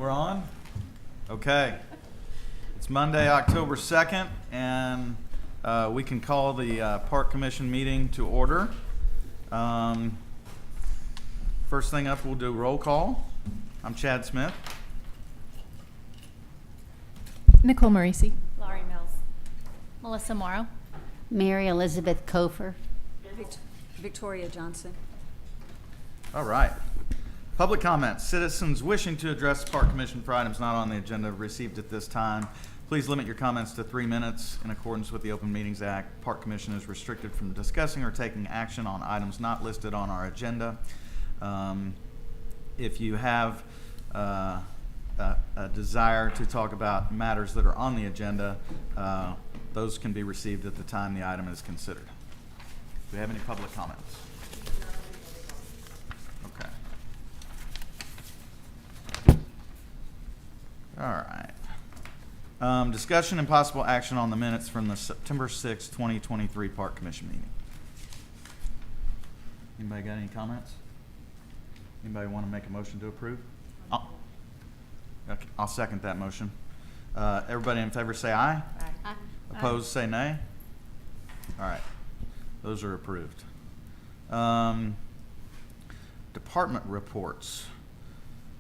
We're on? Okay. It's Monday, October 2nd, and we can call the Park Commission meeting to order. First thing up, we'll do roll call. I'm Chad Smith. Nicole Marisi. Laurie Mills. Melissa Morrow. Mary Elizabeth Kofer. Victoria Johnson. All right. Public comments. Citizens wishing to address the Park Commission for items not on the agenda received at this time. Please limit your comments to 3 minutes in accordance with the Open Meetings Act. Park Commission is restricted from discussing or taking action on items not listed on our agenda. If you have a desire to talk about matters that are on the agenda, those can be received at the time the item is considered. Do we have any public comments? Okay. All right. Discussion and possible action on the minutes from the September 6, 2023 Park Commission meeting. Anybody got any comments? Anybody want to make a motion to approve? Okay, I'll second that motion. Everybody in favor say aye. Aye. Opposed say nay. All right. Those are approved. Department reports.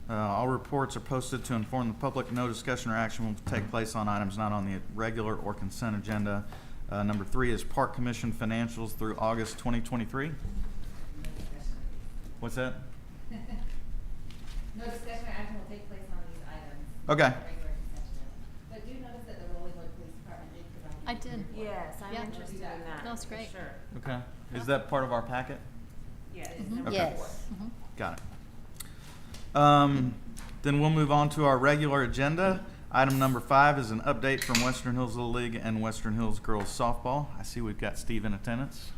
All reports are posted to inform the public. No discussion or action will take place on items not on the regular or consent agenda. Number 3 is Park Commission financials through August 2023. What's that? No discussion or action will take place on these items. Okay. Regular consent agenda. But do you notice that the Rollingwood Police Department did provide? I did. Yes, I'm Yeah. interested in that. That was great. For sure. Okay. Is that part of our packet? Yeah, it's Mhm. number Okay. Yes. Mhm. Got it. Then we'll move on to our regular agenda. Item number 5 is an update from Western Hills Little League and Western Hills Girls Softball. I see we've got Steve in attendance.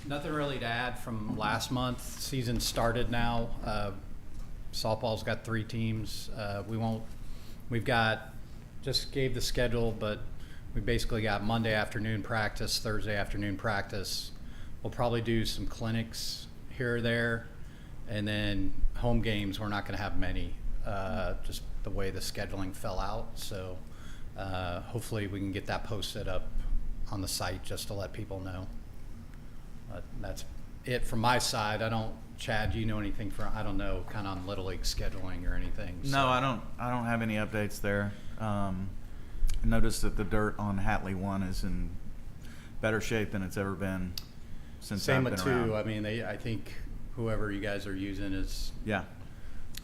Nothing really to add from last month. Season started now. Softball's got 3 teams. We've got, just gave the schedule, but we basically got Monday afternoon practice, Thursday afternoon practice. We'll probably do some clinics here or there. And then home games, we're not going to have many, just the way the scheduling fell out. So hopefully we can get that posted up on the site just to let people know. That's it from my side. Chad, do you know anything I don't know, kind of on Little League scheduling or anything? So. No, I don't have any updates there. Noticed that the dirt on Hatley 1 is in better shape than it's ever been since Same I've with been around. 2. I mean, I think whoever you guys are using is Yeah,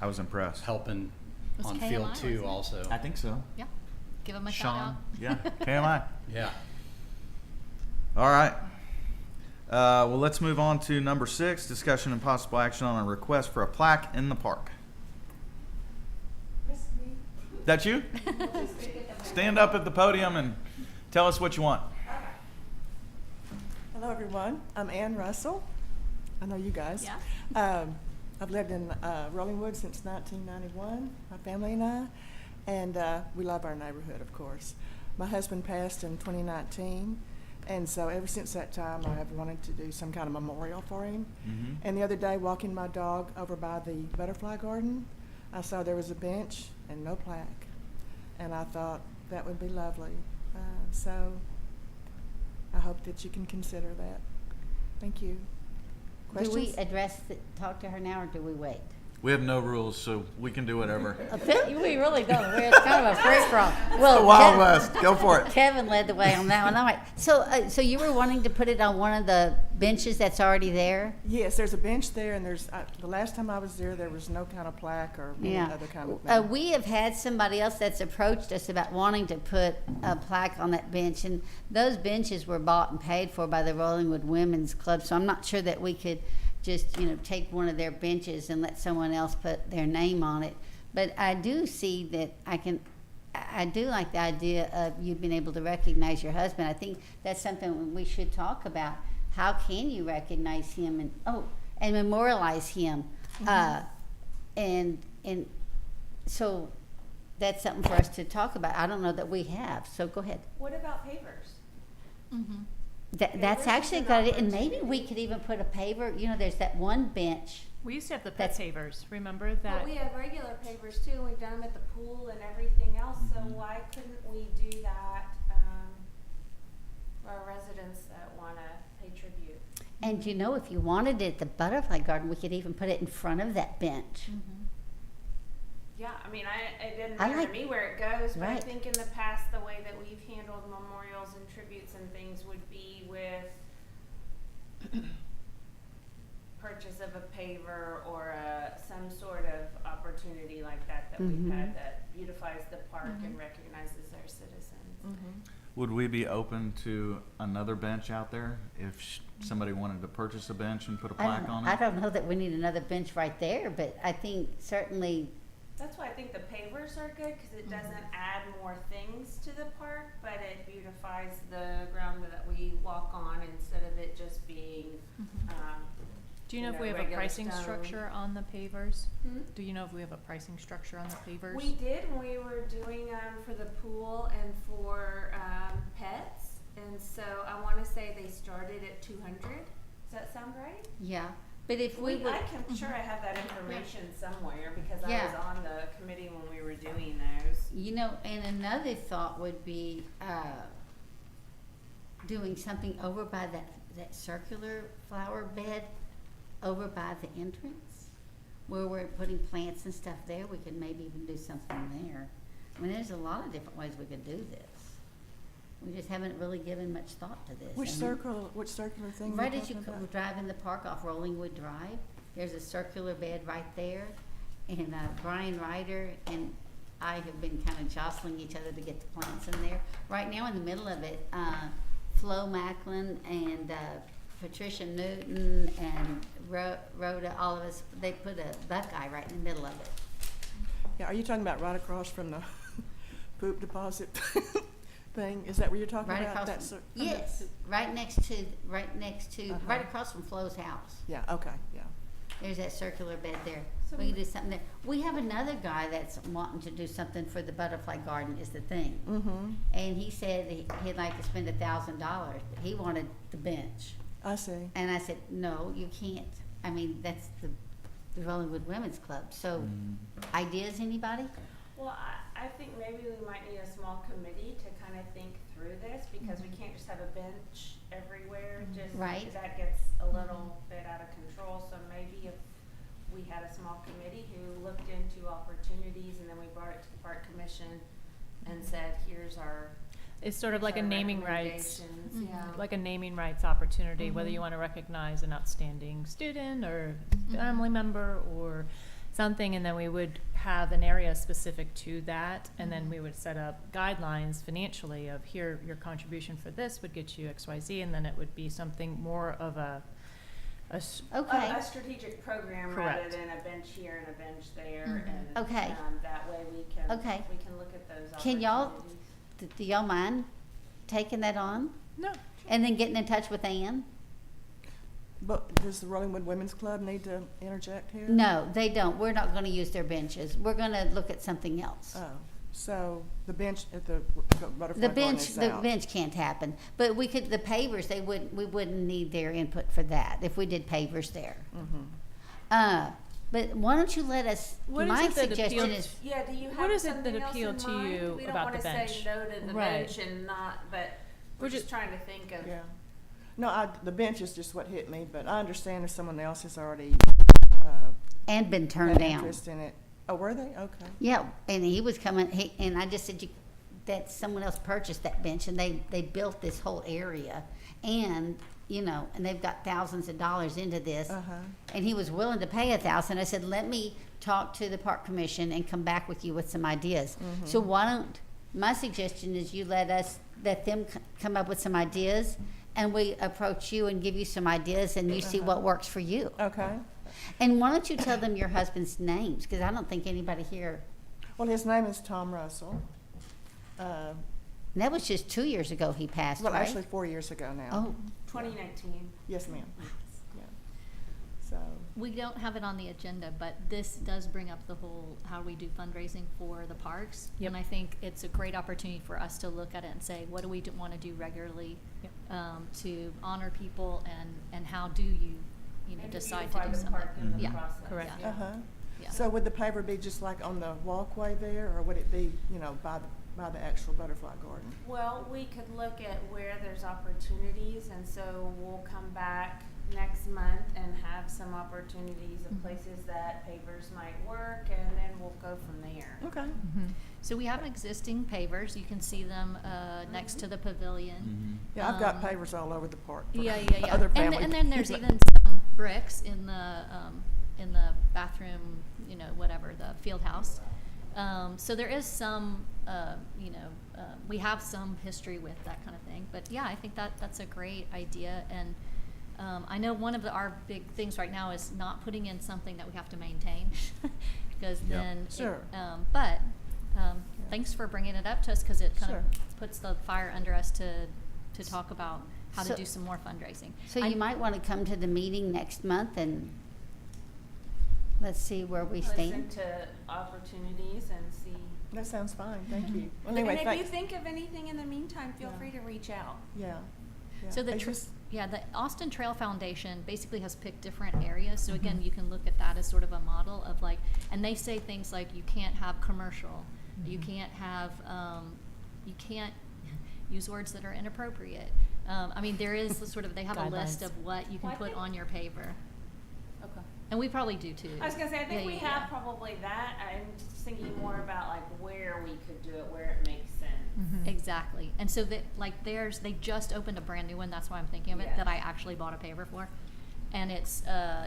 I was impressed. helping Was on KMI, field 2 wasn't it? also. I think so. Yeah. Give them a shout out. Sean, yeah, KMI. Yeah. All right. Well, let's move on to number 6, discussion and possible action on a request for a plaque in the park. That you? Stand up at the podium and tell us what you want. Hello, everyone. I'm Ann Russell. I know you guys. Yeah. I've lived in Rollingwood since 1991, my family and we love our neighborhood, of course. My husband passed in 2019, and so ever since that time, I have wanted to do some kind of memorial for him. Mm-hmm. And the other day, walking my dog over by the butterfly garden, I saw there was a bench and no plaque, and I thought that would be lovely. So I hope that you can consider that. Thank you. Do we Questions? talk to her now, or do we wait? We have no rules, so we can do whatever. We really don't. It's kind of a free-for-all. Well, The Wild West. Go for it. Kevin led the way on that one. All right. So you were wanting to put it on one of the benches that's already there? Yes, there's a bench there, and there's, the last time I was there was no kind of plaque or any Yeah. other kind of thing. We have had somebody else that's approached us about wanting to put a plaque on that bench, and those benches were bought and paid for by the Rollingwood Women's Club, so I'm not sure that we could just, take one of their benches and let someone else put their name on it. But I do see that I do like the idea of you being able to recognize your husband. I think that's something we should talk about. How can you recognize him and memorialize him? And so that's something for us to talk about. I don't know that we have, so go ahead. What about pavers? Mm-hmm. That's actually got it, and maybe we could even put a paver, you know, there's that one bench. We used to have the That's- pet pavers, remember But that? we have regular pavers too, and we've done them at the pool and everything else, so why couldn't we do that, for our residents that wanna pay tribute? And you know, if you wanted it at the butterfly garden, we could even put it in front of that bench. Yeah, I mean, it didn't I matter like- to me where it goes, but I Right. think in the past, the way that we've handled memorials and tributes and things would be with purchase of a paver or some sort of opportunity like that that we've Mhm. had that beautifies the park and recognizes our citizens. Would we be open to another bench out there if somebody wanted to purchase a bench and put a plaque on I it? don't know that we need another bench right there, but I think certainly, That's why I think the pavers are good, cause it doesn't add more things to the park, but it beautifies the ground that we walk on instead of it just being, Do you know if we have a regular pricing stone. structure on the pavers? Hmm? Do you know if we have a pricing structure on the pavers? We did when we were doing for the pool and for pets, and so I want to say they started at 200. Does that sound right? yeah, but if we would, I'm sure I have that information somewhere because I Yeah. was on the committee when we were doing those. you know, and another thought would be, doing something over by that circular flower bed over by the entrance, where we're putting plants and stuff there. We could maybe even do something there. I mean, there's a lot of different ways we could do this. We just haven't really given much thought to this. Which I mean, circular thing are right you as you talking about? drive in the park off Rollingwood Drive, there's a circular bed right there. And Brian Ryder and I have been kind of jostling each other to get the plants in there. Right now, in the middle of it, Flo Macklin and Patricia Newton and Rhoda, all of us, they put a buckeye right in the middle of it. Yeah, are you talking about right across from the poop deposit thing? Is that what you're talking Right about? across That's from, the- yes, right next to, Uh-huh. right across from Flo's house. Yeah, okay, yeah. There's that circular bed there. So We can do something there. We have another guy that's wanting to do something for the butterfly garden is the thing. Mm-hmm, And he said he'd like to spend $1,000, but he wanted the bench. I see. And I said, no, you can't. I mean, that's the Rollingwood Women's Club. So, ideas, anybody? Well, I think maybe we might need a small committee to kind of think through this because we can't just have a bench everywhere. Just Right. that gets a little bit out of control. So maybe if we had a small committee who looked into opportunities and then we brought it to the park commission and said, "Here's our It's sort of like a our naming rights, recommendations." Yeah. like a naming rights opportunity, whether you want to recognize an outstanding student or family member or something, and then we would have an area specific to that, and then we would set up guidelines financially of here, your contribution for this would get you XYZ, and then it would be something more of a Okay. A strategic program rather Correct. than a bench here and a bench there, and Okay. that way we can Okay. look at those. Can y'all- opportunities. Do y'all mind taking that on? no. And then getting in touch with Ann? But does the Rollingwood Women's Club need to interject here? No, they don't. We're not gonna use their benches. We're gonna look at something else. Oh, so the bench at the butterfly The garden bench, is the out. bench can't happen, but we could, the pavers, we wouldn't need their input for that if we did pavers there. Mhm. But why don't you let us, What is my it that suggestion appeals- is, Yeah, do you have What is it something that else appealed in to mind? you We don't about wanna the say bench? no to the Right. bench and not, but We're we're just ju- trying to think of. Yeah. No, the bench is just what hit me, but I understand if someone else has already, and been turned had down. interest in it. Oh, were they? Okay. Yeah, and he was coming, and I just said that someone else purchased that bench, and they built this whole area. And, and they've got thousands of dollars into this. Uh-huh. And he was willing to pay $1,000. I said, let me talk to the park commission and come back with you with some ideas. So my suggestion is you let them come up with some ideas, and we approach you and give you some ideas, and you see what works for you. Okay. And why don't you tell them your husband's names? Because I don't think anybody here, Well, his name is Tom Russell. and that was just 2 years ago he passed, Well, right? actually 4 years ago now. Oh, 2019. Yes, ma'am. Yeah. So, We don't have it on the agenda, but this does bring up the whole, how we do fundraising for the parks. Yep. And I think it's a great opportunity for us to look at it and say, what do we want to do regularly? Yep. to honor people, and how do you, And decide beautify to do the something. park in the Yeah. process. Correct. Yeah. Uh-huh. Yeah. So would the paver be just like on the walkway there, or would it be, by the actual butterfly garden? Well, we could look at where there's opportunities, and so we'll come back next month and have some opportunities of Mhm. places that pavers might work, and then we'll go from there. Okay. Mhm. So we have existing pavers. You can see them next to the pavilion. Yeah, I've got Um, pavers all over the park. for Yeah, yeah. Other And, family. and then there's even some bricks in the bathroom, whatever, the field house. So there is some, we have some history with that kind of thing. But yeah, I think that's a great idea. And I know one of our big things right now is not putting in something that we have to maintain, because Yeah. then. Sure. But thanks for bringing it up to us, because it kind Sure. of puts the fire under us to talk about how to So- do some more fundraising. So I- you might want to come to the meeting next month and let's see where we Listen stand. to opportunities and see. That sounds fine, thank you. Well, And anyway, if you thanks. think of anything in the meantime, feel Yeah. free to reach out. Yeah. Yeah. So the It's just- the Austin Trail Foundation basically has picked different areas. So again, Mhm. you can look at that as sort of a model of like, and they say things like you can't have commercial, you Mhm. can't have, you can't use words that are inappropriate. I mean, there is the sort of, they have a list Guidelines. of what you can Well, I put think- on your paver. Okay. And we probably do too. I was gonna say, I think Yeah, we yeah, have yeah. probably that. I'm just thinking more about like where we could do it, where it makes sense. Mhm. Exactly. And so that, like, they just opened a brand new one, that's why I'm thinking of it, Yeah. that I actually bought a paver for. And it's,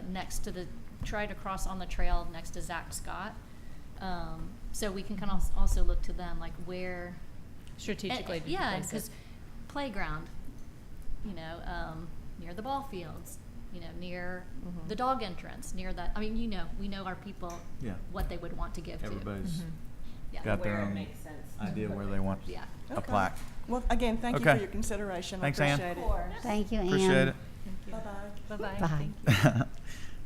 next to right across on the trail next to Zach Scott. So we can kind of also look to them, like where. Strategically and- Yeah, place it. because playground, near the ball fields, near Mhm. the dog entrance, near that, I mean, we know our people, Yeah. what they would want to give to. Everybody's Mhm. Yeah. got their Where it own makes sense. idea Put where it. they want Yeah. a Okay. plaque. Well, again, thank you Okay. for your consideration. Thanks, I Ann. appreciate Of it. course. Thank you, Ann. Appreciate it. Bye-bye. Bye-bye.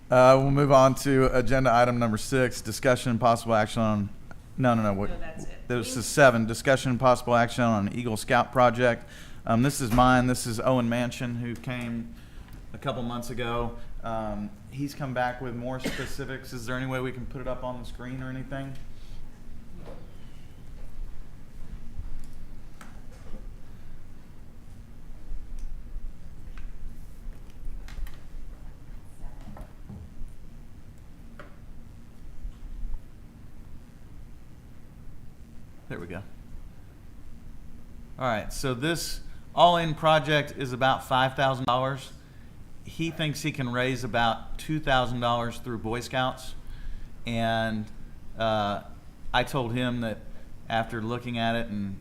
Bye. We'll move on to agenda item number 6, discussion and possible action on, no, what? No, that's it. This is 7, discussion and possible action on Eagle Scout project. This is mine, this is Owen Manchin, who came a couple months ago. He's come back with more specifics. Is there any way we can put it up on the screen or anything? There we go. All right, so this all-in project is about $5,000. He thinks he can raise about $2,000 through Boy Scouts. And I told him that after looking at it and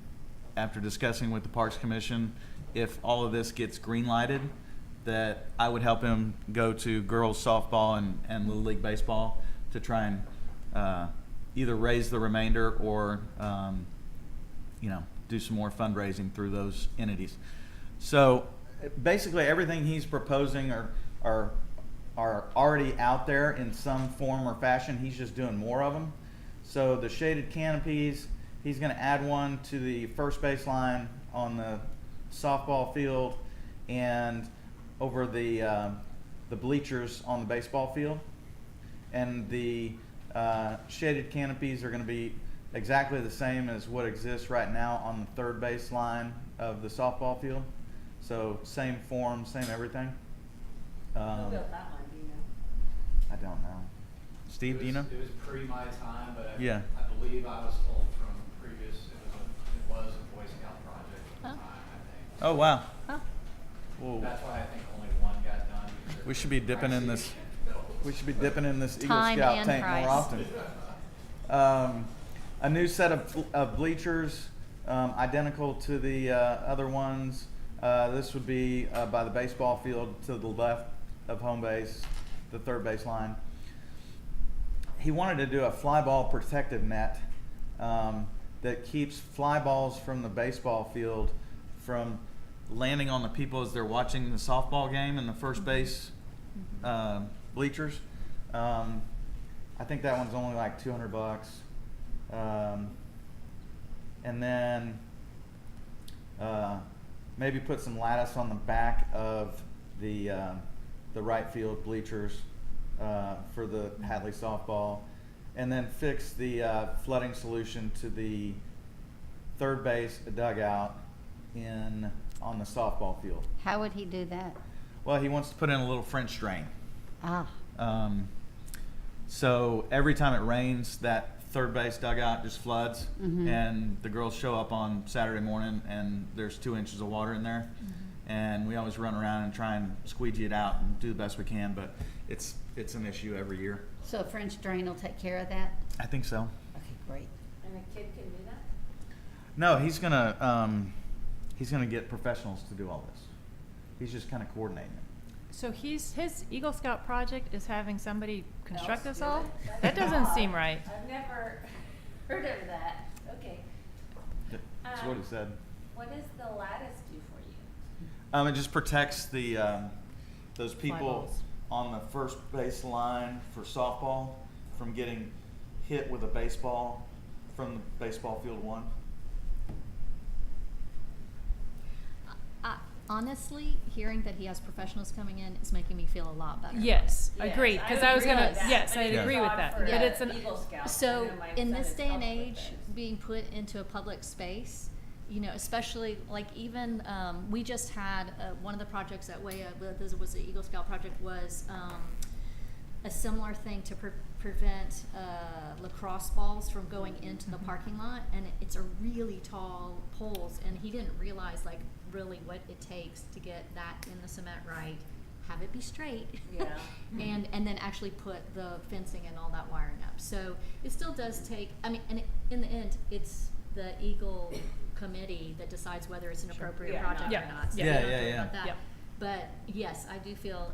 after discussing with the Parks Commission, if all of this gets green-lighted, that I would help him go to girls softball and Little League baseball to try and either raise the remainder or do some more fundraising through those entities. So basically everything he's proposing are already out there in some form or fashion. He's just doing more of them. So the shaded canopies, he's going to add one to the first baseline on the softball field and over the bleachers on the baseball field. And the shaded canopies are going to be exactly the same as what exists right now on the third baseline of the softball field. So same form, same everything. Who built that one, do you know? I don't know. Steve, do you know? It was pre my time, but Yeah. I believe I was told from previous, it was a Boy Scout project at the Oh. time, I think. Oh, wow. Huh? Whoa. That's why I think only one got done. because We should be dipping in this. We should be dipping in this Eagle Time Scout and tank price. more often. A new set of bleachers, identical to the other ones. This would be by the baseball field to the left of home base, the third base line. He wanted to do a fly ball protective net that keeps fly balls from the baseball field from landing on the people as they're watching the softball game in the first base bleachers. I think that one's only like $200. And then maybe put some lattice on the back of the right field bleachers for the Hadley softball, and then fix the flooding solution to the third base dugout on the softball field. How would he do that? Well, he wants to put in a little French drain. Ah, So every time it rains, that third base dugout just floods, Mhm. and the girls show up on Saturday morning, and there's 2 inches of water in there, and we always run around and try and squeegee it out and do the best we can, but it's an issue every year. so a French drain will take care of that? I think so. Okay, great. And a kid can do that? No, he's gonna get professionals to do all this. He's just kind of coordinating it. So his Eagle Scout project is having somebody construct Else this do all? it? That doesn't seem right. I've never heard of that. Okay. That's what he said. What does the lattice do for you? It just protects the those Fly people balls. on the first base line for softball from getting hit with a baseball from the baseball field one. Honestly, hearing that he has professionals coming in is making me feel a lot better. Yes, Yes, agreed, I because would I was agree gonna, with that, yes, but I'd it's agree with odd that, for but a it's an, Eagle Scout. I So know my in son this has day and helped with age, this. being put into a public space, you know, especially like even we just had one of the projects at WEA, this was the Eagle Scout project, was a similar thing to prevent lacrosse balls from going into the parking lot, and it's a really tall poles, and he didn't realize like really what it takes to get that in the cement right, have it be straight. Yeah. and then actually put the fencing and all that wiring up. So it still does take, I mean, and in the end, it's the Eagle committee that decides whether it's an appropriate Yeah, project not or us. not. So Yeah. we don't Yeah, have to worry yeah, about that. yeah. But yes, I do feel,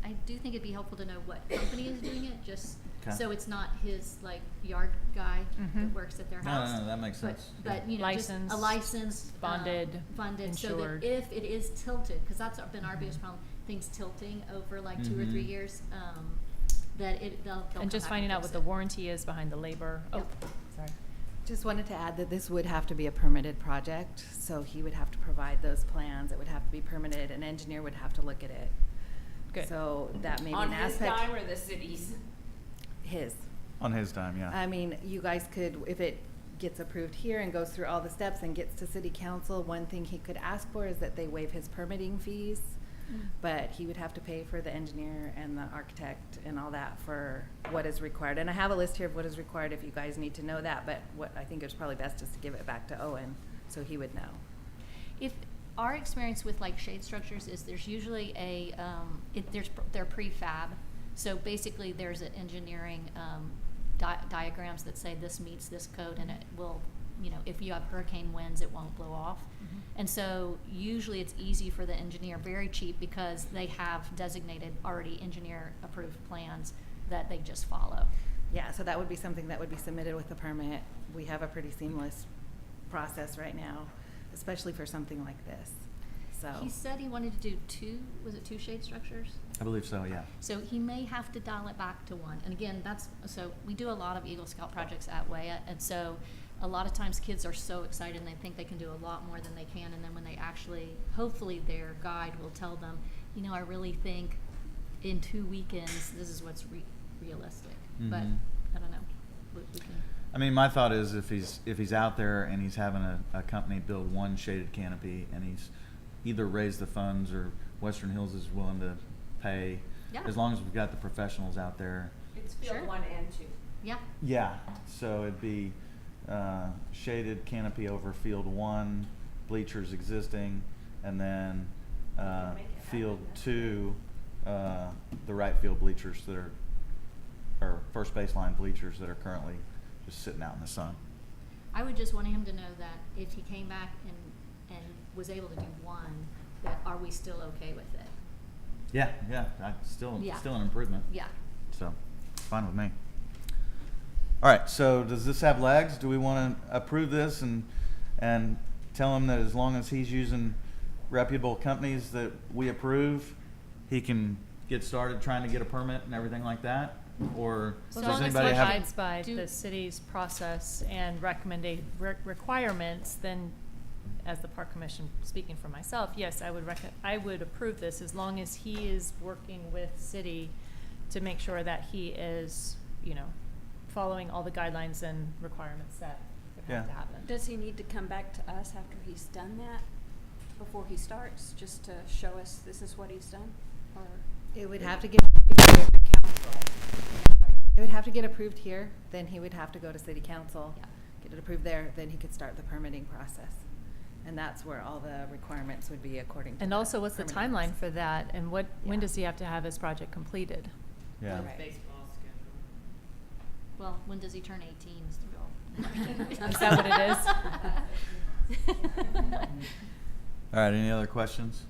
I do think it'd be helpful to know what company is doing it, just Okay. so it's not his like yard guy that Mhm. works at their No, house. no, that makes But, sense. but you know, just Licensed, a licensed, bonded, funded, so insured. that if it is tilted, because that's been our biggest problem, things tilting over like 2 or 3 Mhm. years, that they'll come and just back finding out fix what the it. warranty is behind the labor. Oh, Yep. sorry. Just wanted to add that this would have to be a permitted project, so he would have to provide those plans. It would have to be permitted. An engineer would have to look at it. Good. So that may be On an his aspect. dime or the city's? His. On his time, yeah. I mean, you guys could, if it gets approved here and goes through all the steps and gets to city council, one thing he could ask for is that they waive his permitting fees. But he would have to pay for the engineer and the architect and all that for what is required. And I have a list here of what is required if you guys need to know that, but what I think it's probably best just to give it back to Owen, so he would know. If our experience with like shade structures is there's usually they're prefab, so basically there's an engineering diagrams that say this meets this code, and it will, you know, if you have hurricane winds, it won't blow off. And so usually it's easy for the engineer, very cheap, because they have designated already engineer approved plans that they just follow. Yeah, so that would be something that would be submitted with the permit. We have a pretty seamless process right now, especially for something like this, so. He said he wanted to do two shade structures? I believe so, yeah. So he may have to dial it back to one. And again, so we do a lot of Eagle Scout projects at WEA, and so a lot of times kids are so excited and they think they can do a lot more than they can, and then when they actually, hopefully their guide will tell them, you know, I really think in 2 weekends, this is what's realistic. But, Mhm. I don't know, we can. I mean, my thought is if he's out there and he's having a company build one shaded canopy, and he's either raised the funds or Western Hills is willing to pay, Yeah. as long as we've got the professionals out there. It's field Sure. 1 and 2. Yeah, Yeah, so it'd be shaded canopy over field 1, bleachers existing, and then We can make it happen, field that's 2, the right field bleachers that are, or first baseline bleachers that are currently just sitting out in the sun. I would just want him to know that if he came back and was able to do one, that are we still okay with it? Yeah, still Yeah. an improvement. Yeah. So, fine with me. All right, so does this have legs? Do we want to approve this and tell him that as long as he's using reputable companies that we approve, he can get started trying to get a permit and everything like that? Or So does as long as anybody he have? abides by Do- the city's process and requirements, then as the park commission, speaking for myself, yes, I would approve this as long as he is working with city to make sure that he is, you know, following all the guidelines and requirements that would have to Yeah. happen. Does he need to come back to us after he's done that, before he starts, just to show us this is what he's done? Or, It would have to get approved here at council. It would have to get approved here, then he would have to go to city council, Yeah. get it approved there, then he could start the permitting process. And that's where all the requirements would be according to. And the also, what's the permitting timeline process. for that, and when Yeah. does he have to have his project completed? Yeah. Right. Well, when does he turn 18 is the real. Is that what it is? All right, any other questions?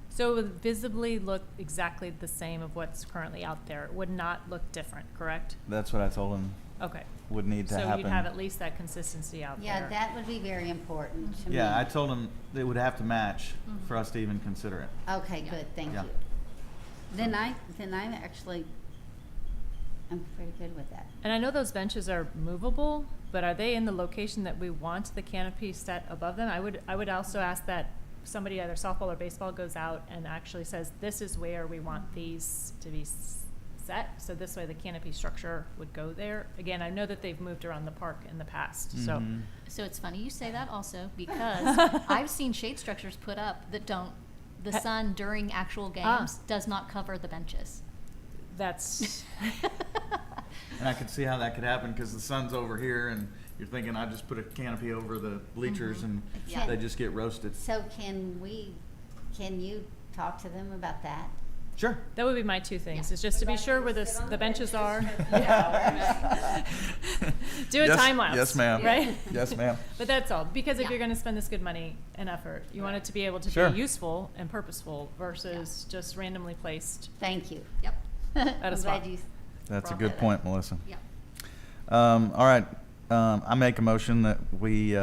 So it would visibly look exactly the same of what's currently out there. It would not look different, correct? That's what I told him Okay. would need to So happen. you'd have at least that consistency out there. Yeah, that would be very important to me. Yeah, I told him it would have to match for Mhm. us to even consider it. Okay, Yeah. good, thank Yeah. you. Then I'm actually, I'm pretty good with that. And I know those benches are movable, but are they in the location that we want the canopy set above them? I would also ask that somebody, either softball or baseball, goes out and actually says, this is where we want these to be set. So this way the canopy structure would go there. Again, I know that they've moved around the park in the past, so. Mhm. So it's funny you say that also, because I've seen shade structures put up that don't, the sun during actual games does not cover the benches. That's, And I could see how that could happen because the sun's over here and you're thinking I just put a canopy over the bleachers Mhm. and Yeah. they just get roasted. So can you talk to them about that? Sure. that would be my two things, Yeah. is just to be sure where the benches are. Do a Yes- time lapse. yes, ma'am. Right? Yes, ma'am. But that's all, because if Yeah. you're gonna spend this good money and effort, you want it to be able to Sure. be useful and purposeful versus just randomly placed. Thank you. Yep, At a I'm spot. glad you That's a brought good that up. point, Melissa. yep. All right, I make a motion that we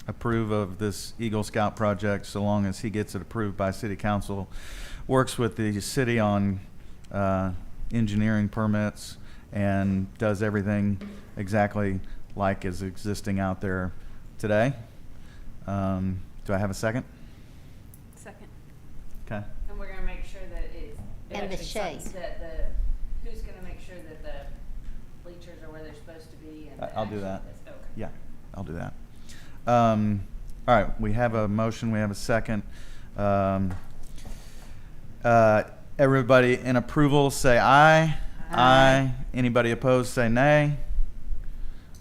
approve of this Eagle Scout project so long as he gets it approved by city council, works with the city on engineering permits, and does everything exactly like is existing out there today. Do I have a second? second. Okay. And we're gonna make sure that it. And the actually shade. That who's gonna make sure that the bleachers are where they're supposed to be and the I'll do actual that. is- okay. Yeah, I'll do that. All right, we have a motion, we have a second. Everybody in approval, say aye. Aye. Anybody opposed, say nay.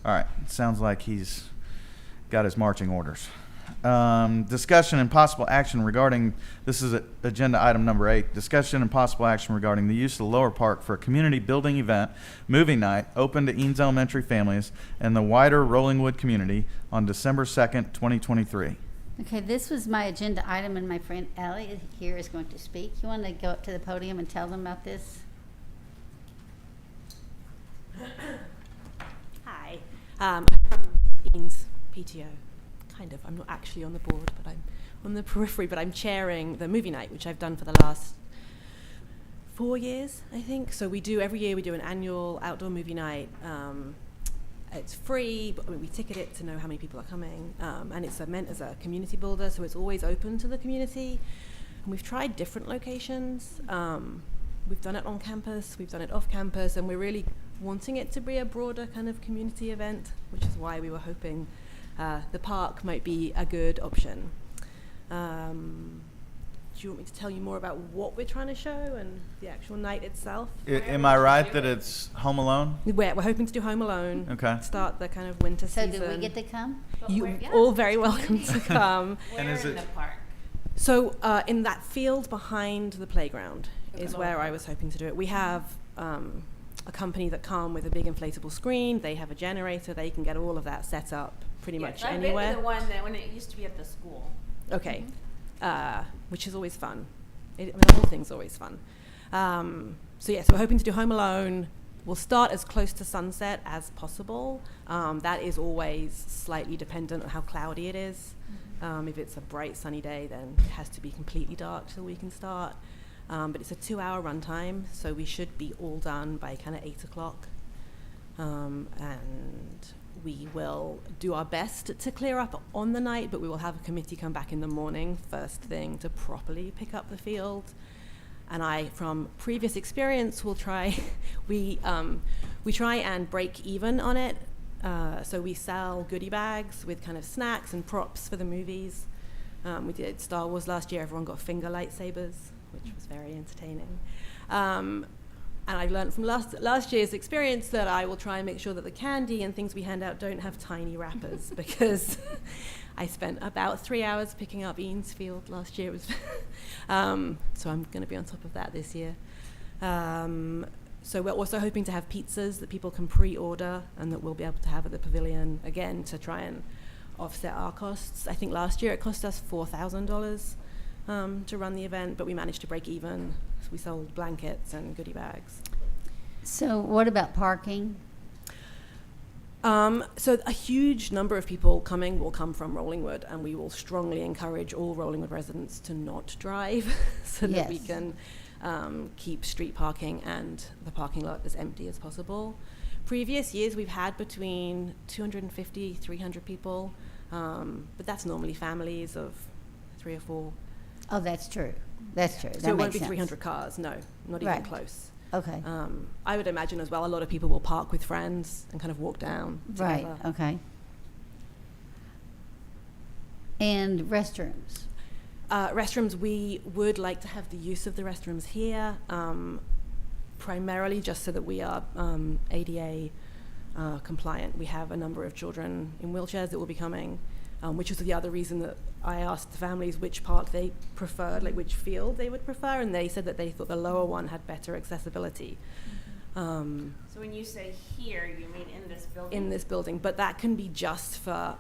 All right, sounds like he's got his marching orders. Discussion and possible action regarding, this is agenda item number 8, discussion and possible action regarding the use of the lower park for a community building event, movie night, open to Eanes Elementary families and the wider Rollingwood community on December 2nd, 2023. Okay, this was my agenda item, and my friend Ellie here is going to speak. You want to go up to the podium and tell them about this? Hi, I'm from Eanes PTO, kind of. I'm not actually on the board, but I'm on the periphery, but I'm chairing the movie night, which I've done for the last 4 years, I think. So every year we do an annual outdoor movie night. It's free, but we ticket it to know how many people are coming, and it's meant as a community builder, so it's always open to the community. And we've tried different locations. We've done it on campus, we've done it off campus, and we're really wanting it to be a broader kind of community event, which is why we were hoping the park might be a good option. Do you want me to tell you more about what we're trying to show and the actual night itself? Am I right that it's Home Alone? We're hoping to do Home Alone. Okay. Start the kind of winter So season. do we get to come? You all very welcome to come. And Where is in it- the park? So in that field behind the playground is where I was hoping to do it. We have a company that come with a big inflatable screen. They have a generator. They can get all of that set up pretty much I've anywhere. been to the one that when it used to be at the school. Okay, which is always fun. The whole thing's always fun. So yes, we're hoping to do Home Alone. We'll start as close to sunset as possible. That is always slightly dependent on how cloudy it is. If it's a bright sunny day, then it has to be completely dark till we can start. But it's a 2-hour runtime, so we should be all done by kind of 8 o'clock. And we will do our best to clear up on the night, but we will have a committee come back in the morning, first thing, to properly pick up the field. And I, from previous experience, will try, we try and break even on it. So we sell goodie bags with kind of snacks and props for the movies. We did Star Wars last year. Everyone got finger lightsabers, which was very entertaining. And I learned from last year's experience that I will try and make sure that the candy and things we hand out don't have tiny wrappers because I spent about 3 hours picking up Ian's field last year. It was so I'm going to be on top of that this year. So we're also hoping to have pizzas that people can pre-order and that we'll be able to have at the pavilion, again, to try and offset our costs. I think last year it cost us $4,000 to run the event, but we managed to break even. So we sold blankets and goodie bags. So what about parking? So a huge number of people coming will come from Rollingwood, and we will strongly encourage all Rollingwood residents to not drive so that we Yes. can keep street parking and the parking lot as empty as possible. Previous years we've had between 250, 300 people, but that's normally families of 3 or 4. Oh, that's true. That's true. So That it won't makes be sense. 300 cars, no, not Right. even close. Okay. I would imagine as well a lot of people will park with friends and kind of walk down Right, together. okay. And restrooms? Restrooms, we would like to have the use of the restrooms here, primarily just so that we are ADA compliant. We have a number of children in wheelchairs that will be coming, which was the other reason that I asked the families which park they preferred, like which field they would prefer, and they said that they thought the lower one had better accessibility. So when you say here, you mean in this building? In this building, but that can be just for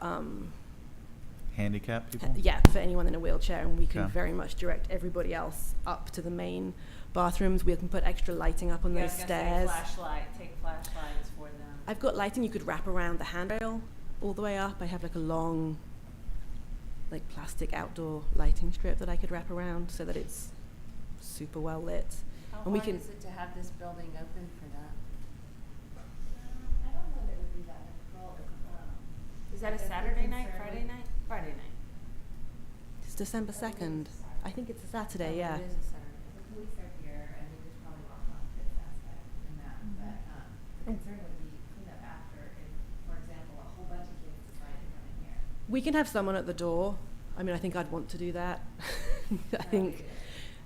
Handicap people? yeah, for anyone in a wheelchair, and we can Okay. very much direct everybody else up to the main bathrooms. We can put extra lighting up on Yeah, I those was gonna say stairs. take flashlights for them. I've got lighting you could wrap around the handrail all the way up. I have like a long, like plastic outdoor lighting strip that I could wrap around so that it's super well lit. How And we hard can- is it to have this building open for that? I don't know that it would be that difficult. Is that a Saturday night, Friday night? Friday night. It's December 2nd. I think it's a Saturday, yeah. It is a Saturday. The police are here, and we could probably walk on this aspect and that, but the concern would be cleanup after if, for example, a whole bunch of kids decide to come in here. We can have someone at the door. I mean, I think I'd want to do that. I think,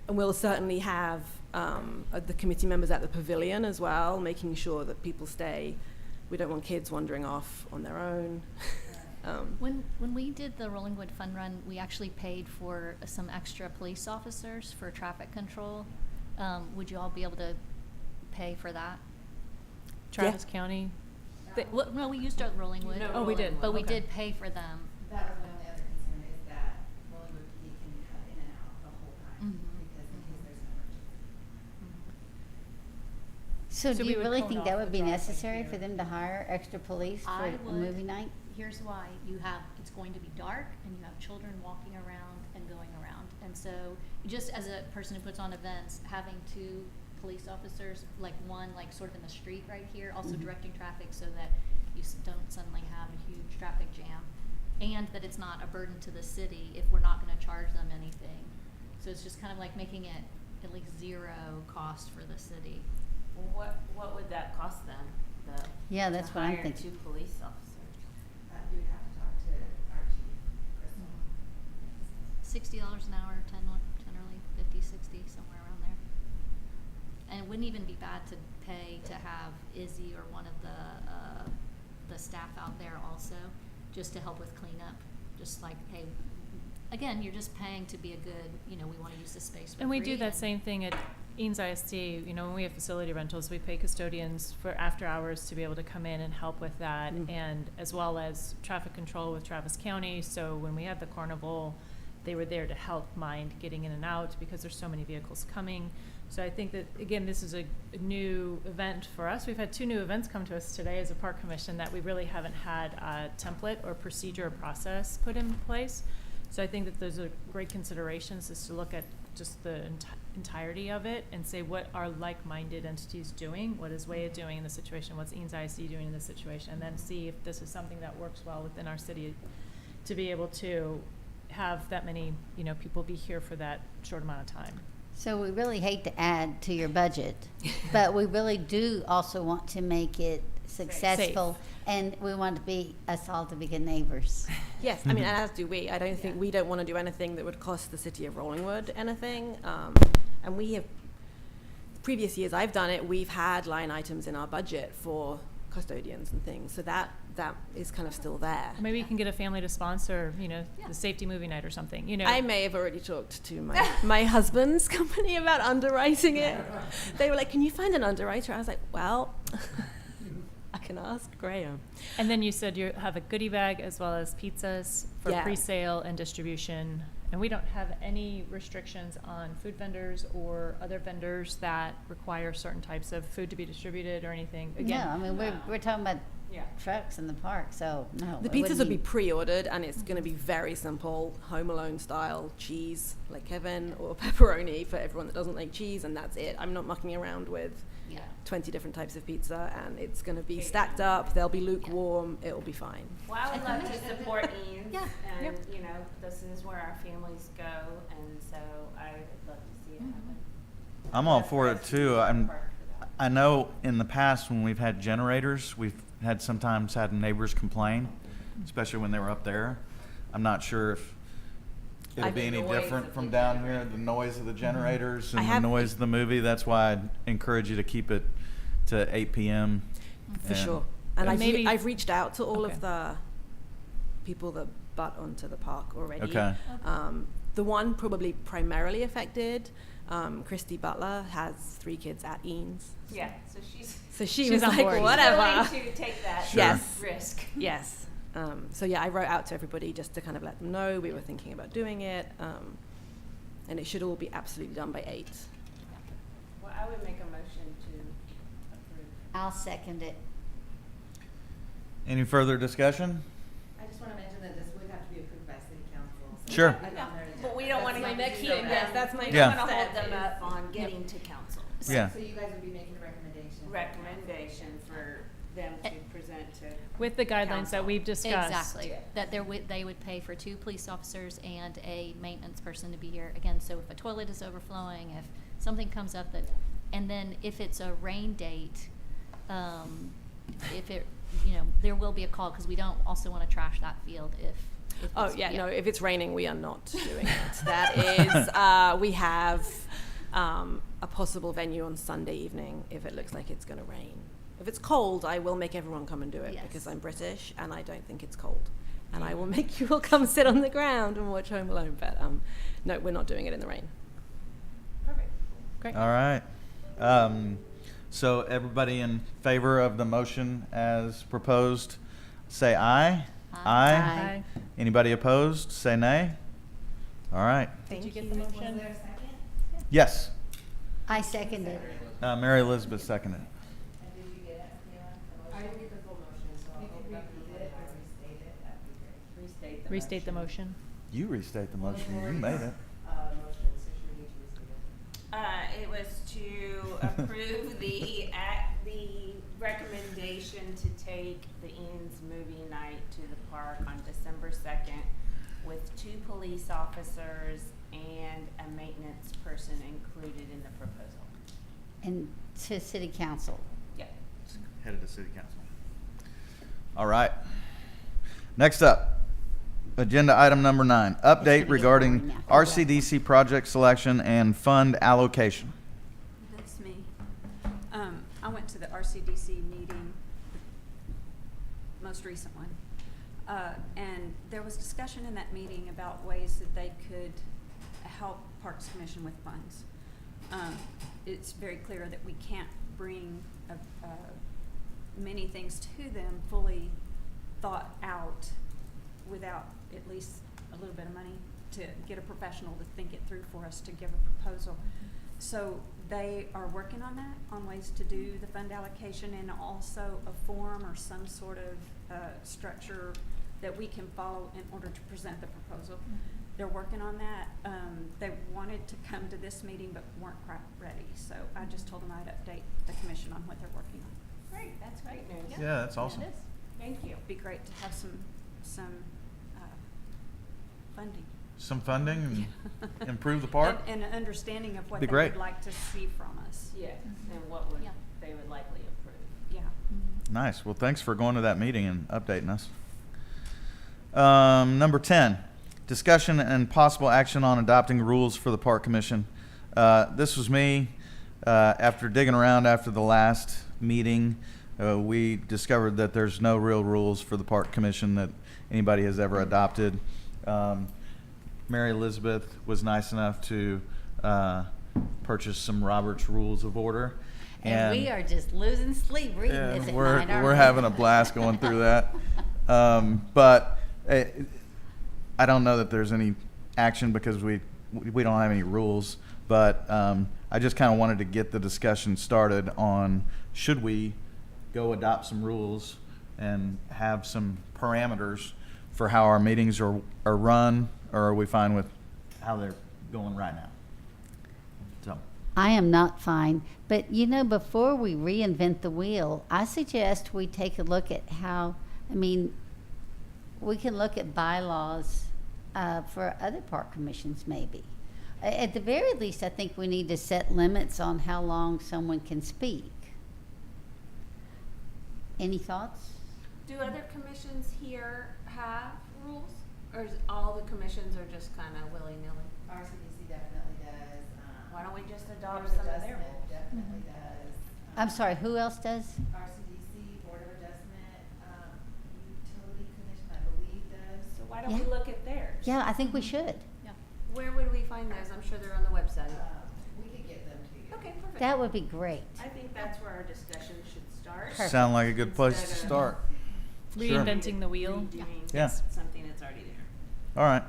and we'll certainly have the committee members at the pavilion as well, making sure that people stay. We don't want kids wandering off on their own. When we did the Rollingwood Fun Run, we actually paid for some extra police officers for traffic control. Would you all be able to pay for that? Travis County. No, we used our Rollingwood. No, Oh, we did. But we Okay. did pay for them. That was my only other concern is that Rollingwood PD can cut in and out the whole time Mhm. because in case there's an emergency. So So do we you would really cone think off that the would be driveway necessary here. for them to hire extra police for I a would. movie night? Here's why. It's going to be dark and you have children walking around and going around. And so just as a person who puts on events, having 2 police officers, like one like sort of in the street right here, also Mhm. directing traffic so that you don't suddenly have a huge traffic jam. And that it's not a burden to the city if we're not gonna charge them anything. So it's just kind of like making it at least 0 cost for the city. Well, what would that cost them? Yeah, that's what I'm To thinking. hire 2 police officers? You would have to talk to our chief, Crystal. $60 an hour, generally 50, 60, somewhere around there. And it wouldn't even be bad to pay to have Izzy or one of the staff out there also, just to help with cleanup. Just like, hey, again, you're just paying to be a good, we want to use the space for And we free do that same thing at Eanes ISD. When we have facility rentals, we pay custodians for after hours to be able to come in and help with that, and as well as traffic control with Travis County. So when we had the carnival, they were there to help mind getting in and out because there's so many vehicles coming. So I think that, again, this is a new event for us. We've had 2 new events come to us today as a park commission that we really haven't had a template or procedure or process put in place. So I think that those are great considerations, is to look at just the entirety of it and say, what are like-minded entities doing? What is WAYA doing in this situation? What's Eanes ISD doing in this situation? And then see if this is something that works well within our city to be able to have that many, people be here for that short amount of time. So we really hate to add to your budget, but we really do also want to make it successful, and we want us all to be good neighbors. Yes, I mean, and as do we. I don't think we don't want to do anything that would cost the city of Rollingwood anything. And we have, previous years I've done it, we've had line items in our budget for custodians and things. So that is kind of still there. Maybe you can get a family to sponsor, the safety movie night or something, I may have already talked to my husband's company about underwriting it. They were like, can you find an underwriter? I was like, well, I can ask Graham. And then you said you have a goodie bag as well as pizzas for Yeah. pre-sale and distribution. And we don't have any restrictions on food vendors or other vendors that require certain types of food to be distributed or anything. No, Again, I mean, we're talking about Yeah. trucks in the park, so no. The it pizzas wouldn't will be pre-ordered, and it's going to be very simple, Home Alone style cheese, like Kevin, or pepperoni for everyone that doesn't like cheese, and that's it. I'm not mucking around with 20 different types of pizza, and it's going to be stacked up. They'll be lukewarm. It'll be fine. Well, I would love to support Eanes, Yeah. and, this is where our families go, and so I would love to see it happen. I'm all for it too. I know in the past when we've had generators, we've sometimes had neighbors complain, especially when they were up there. I'm not sure if it'll be any different from down here, the noise of the generators and the noise of the movie. That's why I'd encourage you to keep it to 8 p.m. For sure. And maybe- I've reached out to all Okay. of the people that butt onto the park already. Okay. The one probably primarily affected, Christy Butler, has 3 kids at Eanes. Yeah, so she's So she She's was on like, board. whatever. willing to take that Sure. Yes. risk. Yes. So yeah, I wrote out to everybody just to kind of let them know we were thinking about doing it. And it should all be absolutely done by 8. Well, I would make a motion to approve. I'll second it. Any further discussion? I just want to mention that this would have to be approved by city council. So Sure. I don't know. But we don't want to my next do thing. that. Yes, that's my We Yeah. don't want to hold step them up on getting to council. Yeah. So you guys would be making a recommendation. Recommendation for them to present to. with the guidelines that Council. we've discussed. Exactly. That they would pay for 2 police officers and a maintenance person to be here. Again, so if a toilet is overflowing, if something comes up and then if it's a rain date, if it, there will be a call, because we don't also want to trash that field if Oh it's- yeah, no, if it's raining, we are not doing it. That is, we have a possible venue on Sunday evening if it looks like it's going to rain. If it's cold, I will make everyone come and do it Yes. because I'm British and I don't think it's cold. And I will make you all come sit on the ground and watch Home Alone. But no, we're not doing it in the rain. Great. All right. So everybody in favor of the motion as proposed, say aye. Aye. Aye. Anybody opposed, say nay. All right. Did you get the motion? Yes. I second it. Mary Elizabeth seconded. Restate the motion. You restate the motion. You made it. It was to approve the recommendation to take the Eanes movie night to the park on December 2nd with 2 police officers and a maintenance person included in the proposal. And to city council. Yep. Headed to city council. All right. Next up, agenda item number 9, It's gonna update be regarding boring now. RCDC project selection and fund allocation. That's me. I went to the RCDC meeting, most recent one, and there was discussion in that meeting about ways that they could help Parks Commission with funds. It's very clear that we can't bring many things to them fully thought out without at least a little bit of money to get a professional to think it through for us to give a proposal. So they are working on that, on ways to do the fund allocation, and also a form or some sort of structure that we can follow in order to present the proposal. they're working on that. They wanted to come to this meeting but weren't quite ready, so I just told them I'd update the commission on what they're working on. Great, that's great news. Yeah, that's awesome. It is. Thank you. It'd be great to have some funding. Some funding and improve the park? And an understanding of what Be they great. would like to see from us. Yes, and what would Yeah. they would likely approve. Yeah. Nice. Well, thanks for going to that meeting and updating us. Number 10, discussion and possible action on adopting rules for the Park Commission. This was me. After digging around after the last meeting, we discovered that there's no real rules for the Park Commission that anybody has ever adopted. Mary Elizabeth was nice enough to purchase some Robert's Rules of Order. And we are just losing sleep reading Yeah, this at we're night, aren't we're we? having a blast going through that. But I don't know that there's any action because we don't have any rules. But I just kind of wanted to get the discussion started on should we go adopt some rules and have some parameters for how our meetings are run, or are we fine with how they're going right now? So. I am not fine, but you know, before we reinvent the wheel, I suggest we take a look at how, I mean, we can look at bylaws for other park commissions maybe. At the very least, I think we need to set limits on how long someone can speak. Any thoughts? Do other commissions here have rules? Or is all the commissions are just kind of willy-nilly? RCDC definitely does. Why don't we just Board adopt of some of their Adjustment rules? definitely does. I'm sorry, who else does? RCDC, Board of Adjustment, Utility Commission, I believe does. So why don't we Yeah. look at theirs? Yeah, I think we should. Where would we find those? I'm sure they're on the website. We could get them to you. Okay, perfect. That would be great. I think that's where our discussion should start. Perfect. Sound like a good place to Instead of- start. Sure. Reinventing the wheel. Redoing Yeah. something that's already there. All right.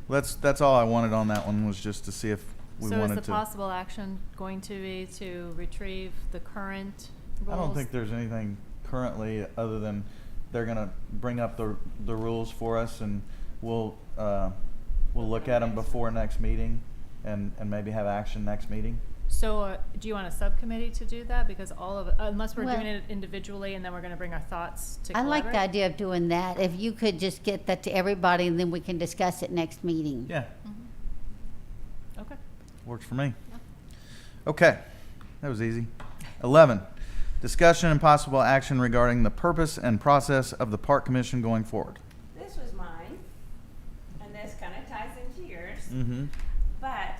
That's all I wanted on that one, was just to see if we So is wanted the to. possible action going to be to retrieve the current rules? I don't think there's anything currently other than they're gonna bring up the rules for us, and we'll look at them before next meeting and maybe have action next meeting. So, do you want a subcommittee to do that? Because all of, unless we're Well- doing it individually and then we're gonna bring our thoughts to I like collaborate? the idea of doing that. If you could just get that to everybody and then we can discuss it next meeting. Yeah, Okay. works for me. Okay, that was easy. 11, discussion and possible action regarding the purpose and process of the Park Commission going forward. This was mine, and this kind of ties into yours. Mm-hmm. But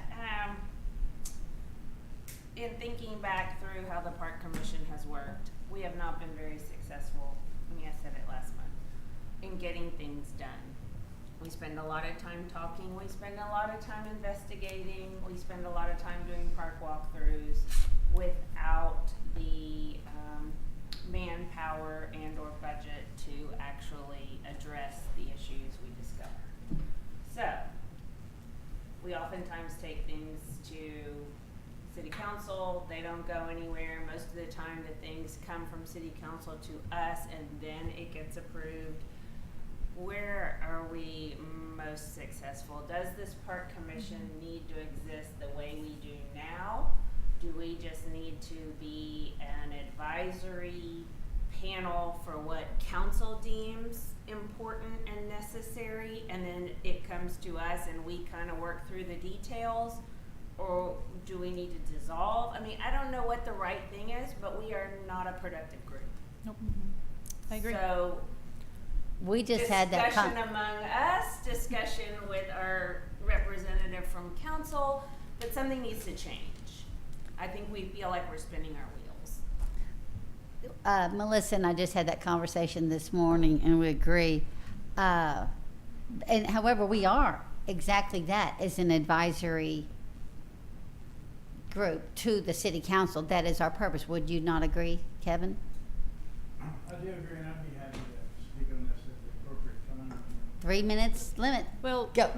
in thinking back through how the Park Commission has worked, we have not been very successful, I mean, I said it last month, in getting things done. We spend a lot of time talking, we spend a lot of time investigating, we spend a lot of time doing park walkthroughs without the manpower and or budget to actually address the issues we discover. So, we oftentimes take things to city council, they don't go anywhere. Most of the time the things come from city council to us and then it gets approved. Where are we most successful? Does this park commission need to exist the way we do now? Do we just need to be an advisory panel for what council deems important and necessary, and then it comes to us and we kind of work through the details? Or do we need to dissolve? I mean, I don't know what the right thing is, but we are not a productive group. Nope. I agree. So We just had that discussion among us, discussion with our representative from council, but something needs to change. I think we feel like we're spinning our wheels. Melissa and I just had that conversation this morning, and we agree. And however, we are exactly that, as an advisory group to the city council. That is our purpose. Would you not agree, Kevin? I do agree, and I'd be happy to speak on this at the appropriate time. 3 minutes limit. Well, Go.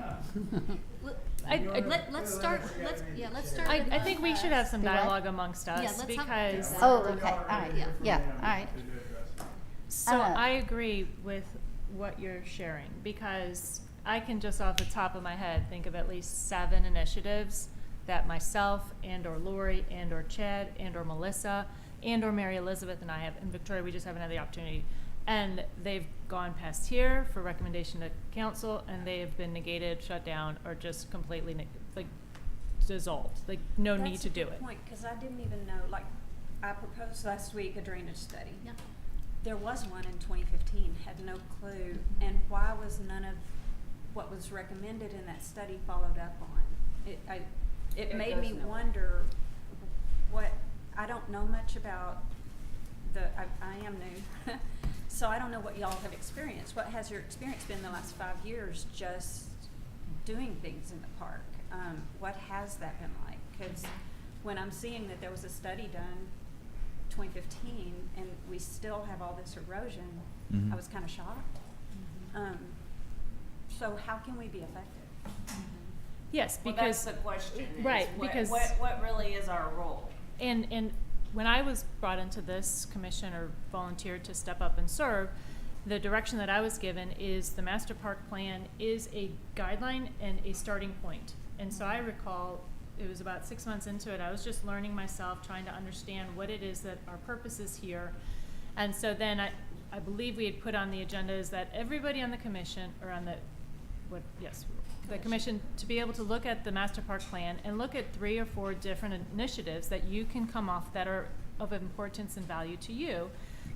Let's start, let's start. I with, think we should have some Do what? dialogue amongst Yeah, us let's have- because, Yeah. Oh, okay, all right, Yeah. yeah, all right. so Uh, I agree with what you're sharing because I can just off the top of my head think of at least 7 initiatives that myself and or Lori and or Chad and or Melissa and or Mary Elizabeth and I have, and Victoria, we just haven't had the opportunity. And they've gone past here for recommendation to council, and they have been negated, shut down, or just completely dissolved. Like, no need to do That's a it. good point, because I didn't even know, like, I proposed last week a drainage study. Yeah. There was one in 2015, had no clue, and why was none of what was recommended in that study followed up on? It made me wonder what, I don't know much about I am new, so I don't know what y'all have experienced. What has your experience been the last 5 years just doing things in the park? What has that been like? Because when I'm seeing that there was a study done 2015 and we still have all this erosion, Mhm. I was kind of shocked. So how can we be effective? Yes, Well, because that's the question. Is right, what, because what really is our role? and when I was brought into this commission or volunteered to step up and serve, the direction that I was given is the master park plan is a guideline and a starting point. And so I recall it was about 6 months into it, I was just learning myself, trying to understand what it is that our purpose is here. And so then I believe we had put on the agenda is that everybody on the commission, or on the, the commission, to be able to look at the master park plan and look at 3 or 4 different initiatives that you can come off that are of importance and value to you.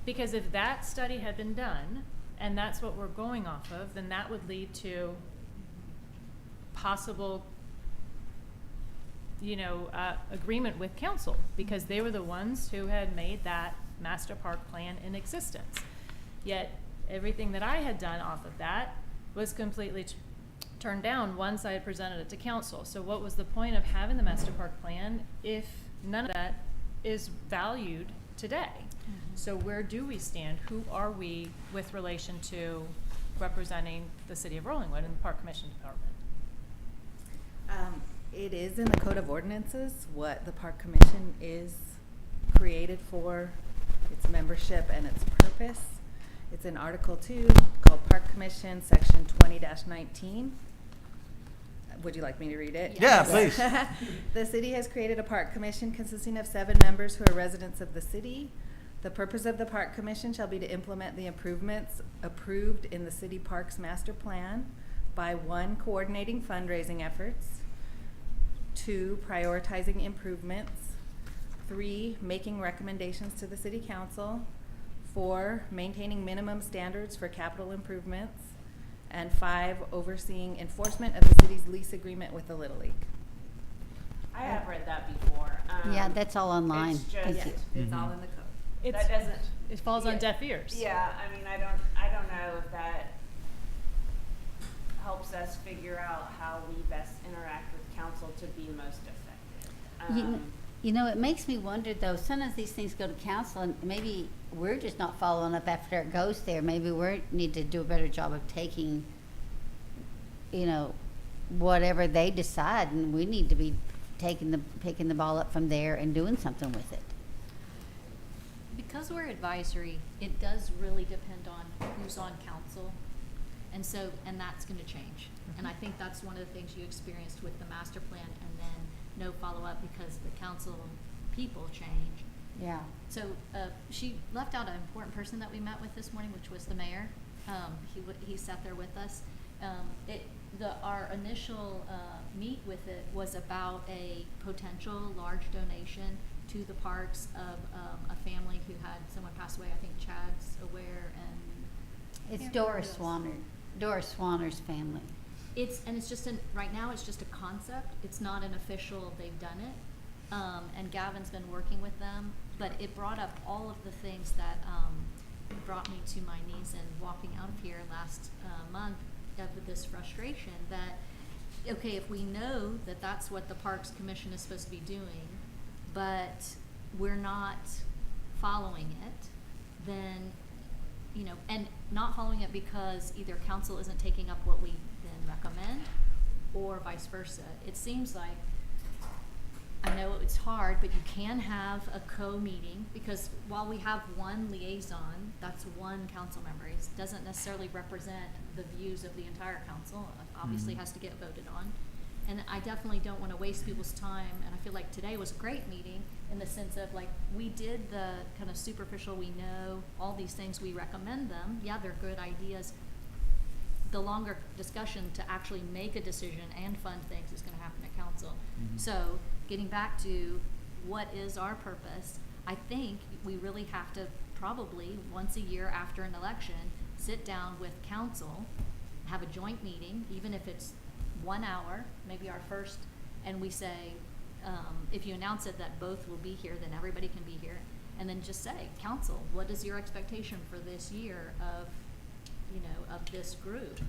Because if that study had been done, and that's what we're going off of, then that would lead to possible, agreement with council, because they were the ones who had made that master park plan in existence. Yet everything that I had done off of that was completely turned down once I had presented it to council. So what was the point of having the master park plan if none of that is valued today? So where do we stand? Who are we with relation to representing the city of Rollingwood in the Park Commission Department? It is in the Code of Ordinances what the Park Commission is created for, its membership and its purpose. It's in Article 2 called Park Commission, Section 20-19. Would you like me to read it? Yeah, please. The city has created a park commission consisting of 7 members who are residents of the city. The purpose of the park commission shall be to implement the improvements approved in the city parks master plan by 1, coordinating fundraising efforts, 2, prioritizing improvements, 3, making recommendations to the city council, 4, maintaining minimum standards for capital improvements, and 5, overseeing enforcement of the city's lease agreement with the Little League. I have read that before. Yeah, that's all online. It's Thank just, you. It's all in the code. that doesn't. It falls on Yeah. deaf ears. Yeah, I mean, I don't know if that helps us figure out how we best interact with council to be most effective. It makes me wonder though, sometimes these things go to council and maybe we're just not following up after it goes there. Maybe we need to do a better job of taking, whatever they decide, and we need to be picking the ball up from there and doing something with it. Because we're advisory, it does really depend on who's on council. And that's gonna change. And I think that's one of the things you experienced with the master plan, and then no follow-up because the council people change. Yeah. So, she left out an important person that we met with this morning, which was the mayor. He sat there with us. Our initial, meet with it was about a potential large donation to the parks of, a family who had someone pass away. I think Chad's aware, and It's Can't Doris remember who else. Swanner, Doris Swanner's family. it's just right now it's just a concept. It's not an official, they've done it. And Gavin's been working with them, but it brought up all of the things that, brought me to my knees and walking out of here last, month of this frustration that, okay, if we know that that's what the Parks Commission is supposed to be doing, but we're not following it, then, and not following it because either council isn't taking up what we then recommend or vice versa. It seems like, I know it's hard, but you can have a co-meeting, because while we have one liaison, that's one council member. It doesn't necessarily represent the views of the entire council, obviously Mhm. has to get voted on. And I definitely don't wanna waste people's time, and I feel like today was a great meeting in the sense of, like, we did the kind of superficial, we know all these things, we recommend them, yeah, they're good ideas. The longer discussion to actually make a decision and fund things is gonna happen at council. Mhm. So, getting back to what is our purpose, I think we really have to probably, once a year after an election, sit down with council, have a joint meeting, even if it's 1 hour, maybe our first, and we say, if you announce it that both will be here, then everybody can be here. And then just say, council, what is your expectation for this year of, of this group?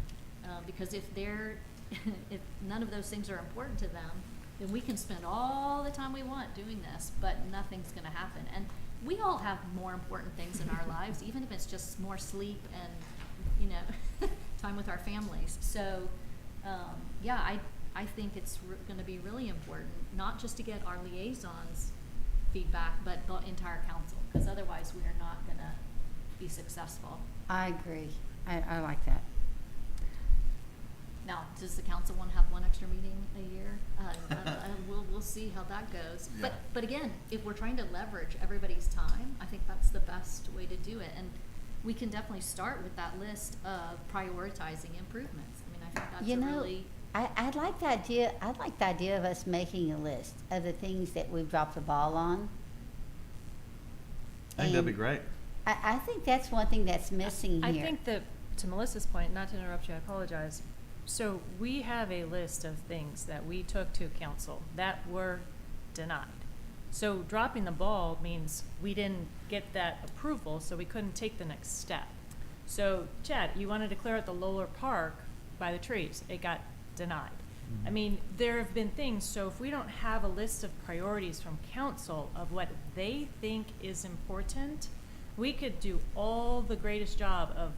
Because if if none of those things are important to them, then we can spend all the time we want doing this, but nothing's gonna happen. And we all have more important things in our lives, even if it's just more sleep and, time with our families. So, yeah, I think it's gonna be really important, not just to get our liaisons' feedback, but the entire council, because otherwise we are not gonna be successful. I agree. I like that. Now, does the council want to have one extra meeting a year? We'll see how that goes. Yeah. But again, if we're trying to leverage everybody's time, I think that's the best way to do it. And we can definitely start with that list of prioritizing improvements. I mean, I think that's You a know, really, I'd like the idea, of us making a list of the things that we've dropped the ball on. I think that'd be And great. I think that's one thing that's missing I here. think that, to Melissa's point, not to interrupt you, I apologize. So we have a list of things that we took to council that were denied. So dropping the ball means we didn't get that approval, so we couldn't take the next step. So Chad, you wanted to clear out the Lower Park by the trees. It got denied. I mean, there have been things, so if we don't have a list of priorities from council of what they think is important, we could do all the greatest job of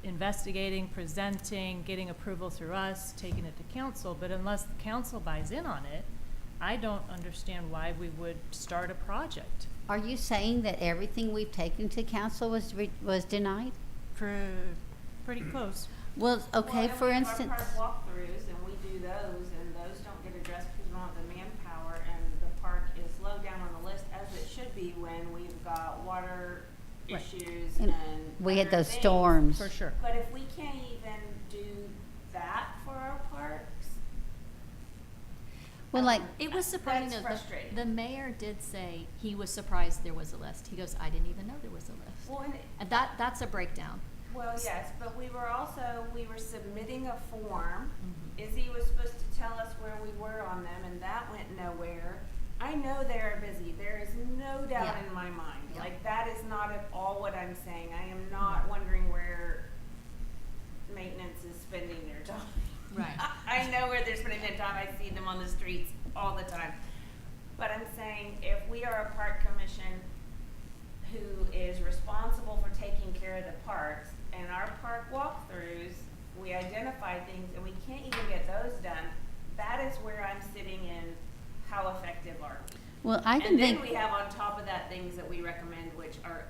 investigating, presenting, getting approval through us, taking it to council, but unless the council buys in on it, I don't understand why we would start a project. Are you saying that everything we've taken to council was denied? Pretty close. Well, okay, Well, for and we have instance, our park walkthroughs, and we do those, and those don't get addressed because we don't have the manpower, and the park is low down on the list, as it should be when we've got water Right. issues And and we had other those things. storms. For sure. But if we can't even do that for our parks, well, like, it was surprising That's that frustrating. the mayor did say he was surprised there was a list. He goes, I didn't even know there was a list. well, And that's a breakdown. well, yes, but we were submitting a form. Mhm. Izzy was supposed to tell us where we were on them, and that went nowhere. I know they're busy. There is no doubt Yeah. in my mind. Yeah. Like, that is not at all what I'm saying. I am not wondering where maintenance is spending their time. Right. I know where they're spending their time. I see them on the streets all the time. But I'm saying, if we are a park commission who is responsible for taking care of the parks, and our park walkthroughs, we identify things and we can't even get those done, that is where I'm sitting in, how effective are we? well, I can And then think, we have on top of that things that we recommend, which are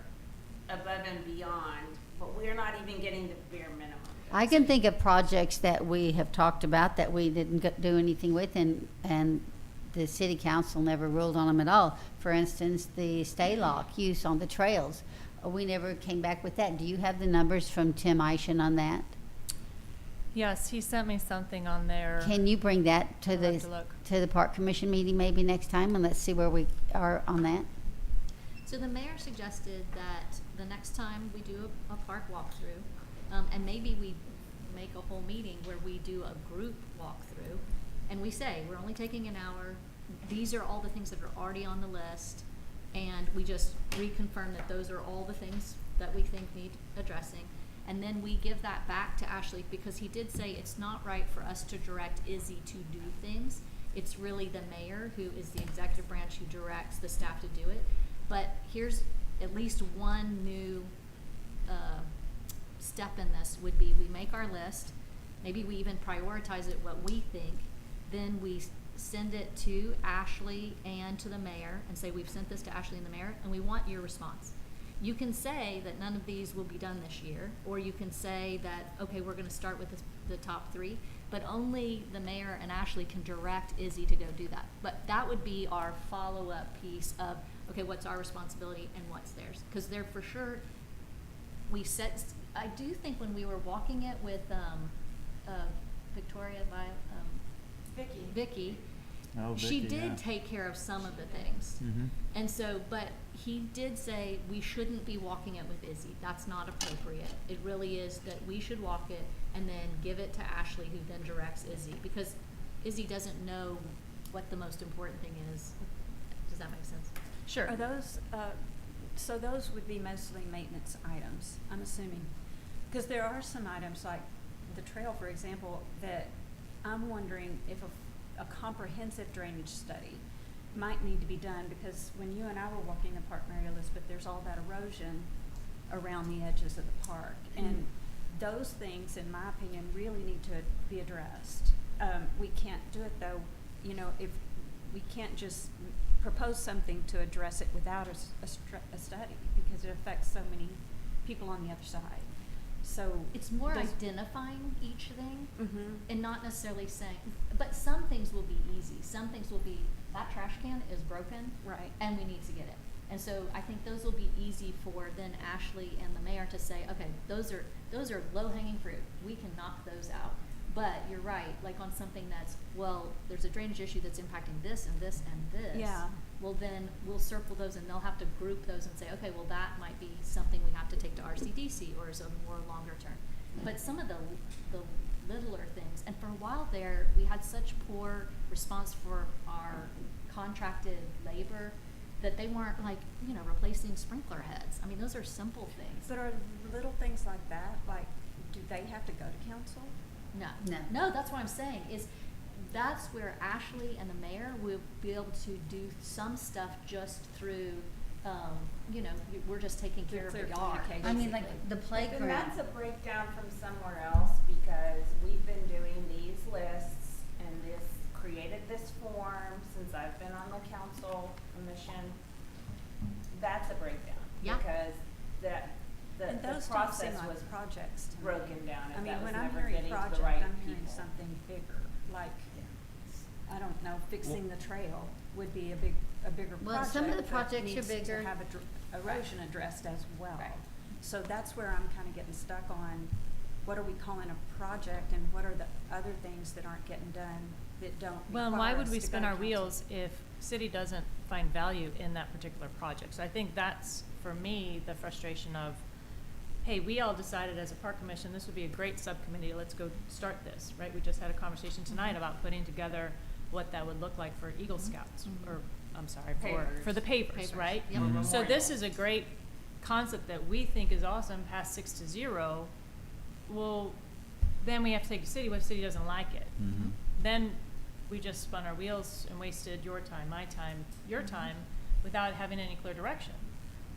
above and beyond, but we're not even getting the bare minimum. I can think of projects that we have talked about that we didn't do anything with, and the city council never ruled on them at all. For instance, the stay lock use on the trails. We never came back with that. Do you have the numbers from Tim Eishen on that? Yes, he sent me something on there. Can you bring that to I'll have the, to look. to the park commission meeting maybe next time, and let's see where we are on that? So the mayor suggested that the next time we do a park walkthrough, and maybe we make a whole meeting where we do a group walkthrough, and we say, we're only taking an hour, these are all the things that are already on the list, and we just reconfirm that those are all the things that we think need addressing. And then we give that back to Ashley, because he did say it's not right for us to direct Izzy to do things. It's really the mayor, who is the executive branch, who directs the staff to do it. But here's at least one new step in this would be, we make our list, maybe we even prioritize it what we think, then we send it to Ashley and to the mayor and say, we've sent this to Ashley and the mayor, and we want your response. You can say that none of these will be done this year, or you can say that, okay, we're gonna start with the top 3, but only the mayor and Ashley can direct Izzy to go do that. But that would be our follow-up piece of, okay, what's our responsibility and what's theirs? Because they're for sure, I do think when we were walking it with, Victoria by, Vicky, Oh, she Vicky, did yeah. take care of some of the things. Mhm. And so, but he did say we shouldn't be walking it with Izzy. That's not appropriate. It really is that we should walk it and then give it to Ashley, who then directs Izzy, because Izzy doesn't know what the most important thing is. Does that make sense? Sure. Are those, so those would be mostly maintenance items, I'm assuming? Because there are some items like the trail, for example, that I'm wondering if a comprehensive drainage study might need to be done, because when you and I were walking the park, Mary Elizabeth, there's all that erosion around the edges of the park. And those things, in my opinion, really need to be addressed. We can't do it though, you know, if we can't just propose something to address it without a study, because it affects so many people on the other side. So It's more does- identifying each thing Mhm. and not necessarily saying, but some things will be easy. Some things will be, that trash can is broken. Right. And we need to get it. And so I think those will be easy for then Ashley and the mayor to say, okay, those are low-hanging fruit. We can knock those out. But you're right, like on something that's, well, there's a drainage issue that's impacting this and this and this. Yeah. Well, then we'll circle those and they'll have to group those and say, okay, well, that might be something we have to take to RCDC or is a more longer term. But some of the littler things, and for a while there, we had such poor response for our contracted labor that they weren't like, you know, replacing sprinkler heads. I mean, those are simple things. But are little things like that, like, do they have to go to council? No. No. No, that's what I'm saying, is that's where Ashley and the mayor will be able to do some stuff just through, you know, we're just taking care of the Clear yard. communication. I mean, like basically. the Then playground. that's a breakdown from somewhere else, because we've been doing these lists and created this form since I've been on the council commission. That's a breakdown. Yeah. Because the And those don't seem process was like projects to me. broken down, I and mean, that was when I'm never hearing getting to project, the right I'm hearing people. something bigger, like, I don't know, fixing the trail would be a bigger project. Well, some of the that projects are needs to bigger. have erosion addressed as well. Right. So that's where I'm kinda getting stuck on, what are we calling a project, and what are the other things that aren't getting done that don't Well, and require why would us we to spin go to our council? wheels if city doesn't find value in that particular project? So I think that's, for me, the frustration of, hey, we all decided as a park commission, this would be a great subcommittee, let's go start this, right? We just had a conversation tonight about putting together what that would look like for Eagle Scouts, or, I'm sorry, for the pavers, Pavers, right? yep. Mhm. So this is a great concept that we think is awesome, past 6 to 0. Well, then we have to take it to city, what if city doesn't like it? Mhm. Then we just spun our wheels and wasted your time, my time, your time, without having any clear direction.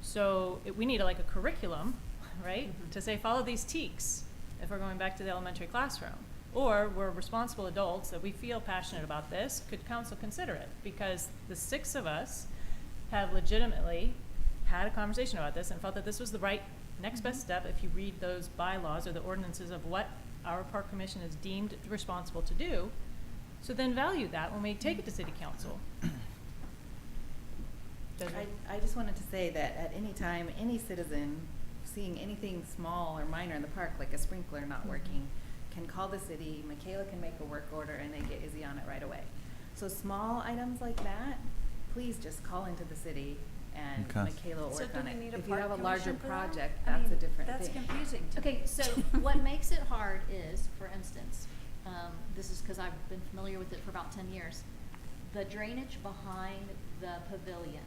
So we need like a curriculum, right, to say follow these TEKs if we're going back to the elementary classroom. Or we're responsible adults that we feel passionate about this, could council consider it? Because the 6 of us have legitimately had a conversation about this and felt that this was the right next best step if you read those bylaws or the ordinances of what our park commission is deemed responsible to do. So then value that when we take it to city council. Desiree? I just wanted to say that at any time, any citizen seeing anything small or minor in the park, like a sprinkler not working, can call the city, Michaela can make a work order, and they get Izzy on it right away. So small items like that, please just call into the city and Okay. Michaela will So work do on we it. need a If you have a park larger commission for that? project, I that's a mean, different that's thing. confusing to me. Okay, so what makes it hard is, for instance, this is because I've been familiar with it for about 10 years. The drainage behind the pavilion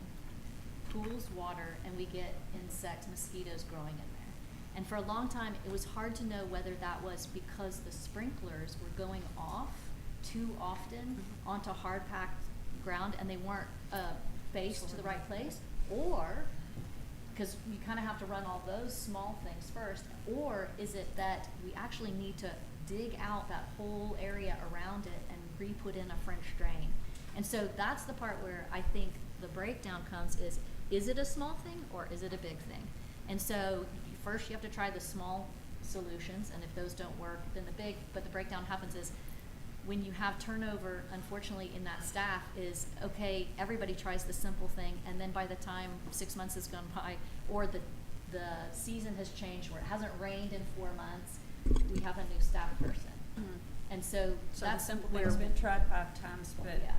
pools water and we get insects, mosquitoes growing in there. And for a long time, it was hard to know whether that was because the sprinklers were going off too often onto hard packed ground and they weren't based to the right place, or because you kind of have to run all those small things first, or is it that we actually need to dig out that whole area around it and re-put in a French drain? And so that's the part where I think the breakdown comes is it a small thing or is it a big thing? And so first you have to try the small solutions, and if those don't work, then but the breakdown happens is when you have turnover, unfortunately, in that staff is, okay, everybody tries the simple thing, and then by the time 6 months has gone by, or the season has changed, where it hasn't rained in 4 months, we have a new staff person. And so So the that's simple where thing's been tried 5 times, but. yeah.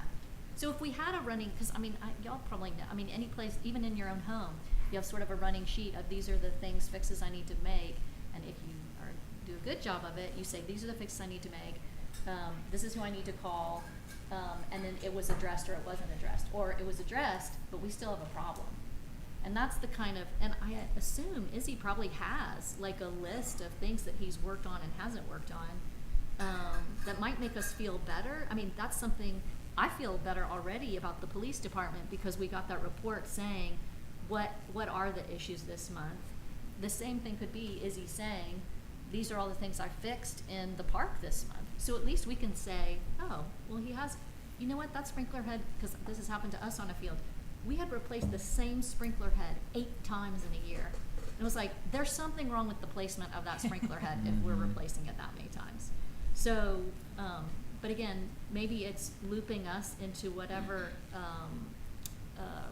So if we had a running, because I mean, y'all probably know, I mean, any place, even in your own home, you have sort of a running sheet of these are the fixes I need to make, and if you do a good job of it, you say, these are the fixes I need to make, this is who I need to call, and then it was addressed or it wasn't addressed, or it was addressed, but we still have a problem. And that's the kind of, and I assume Izzy probably has like a list of things that he's worked on and hasn't worked on, that might make us feel better. I mean, that's something, I feel better already about the police department because we got that report saying, what are the issues this month? The same thing could be Izzy saying, these are all the things I fixed in the park this month. So at least we can say, oh, well, he has, you know what, that sprinkler head, because this has happened to us on a field, we had replaced the same sprinkler head 8 times in a year. It was like, there's something wrong with the placement of that sprinkler head if we're replacing it that many times. So, but again, maybe it's looping us into whatever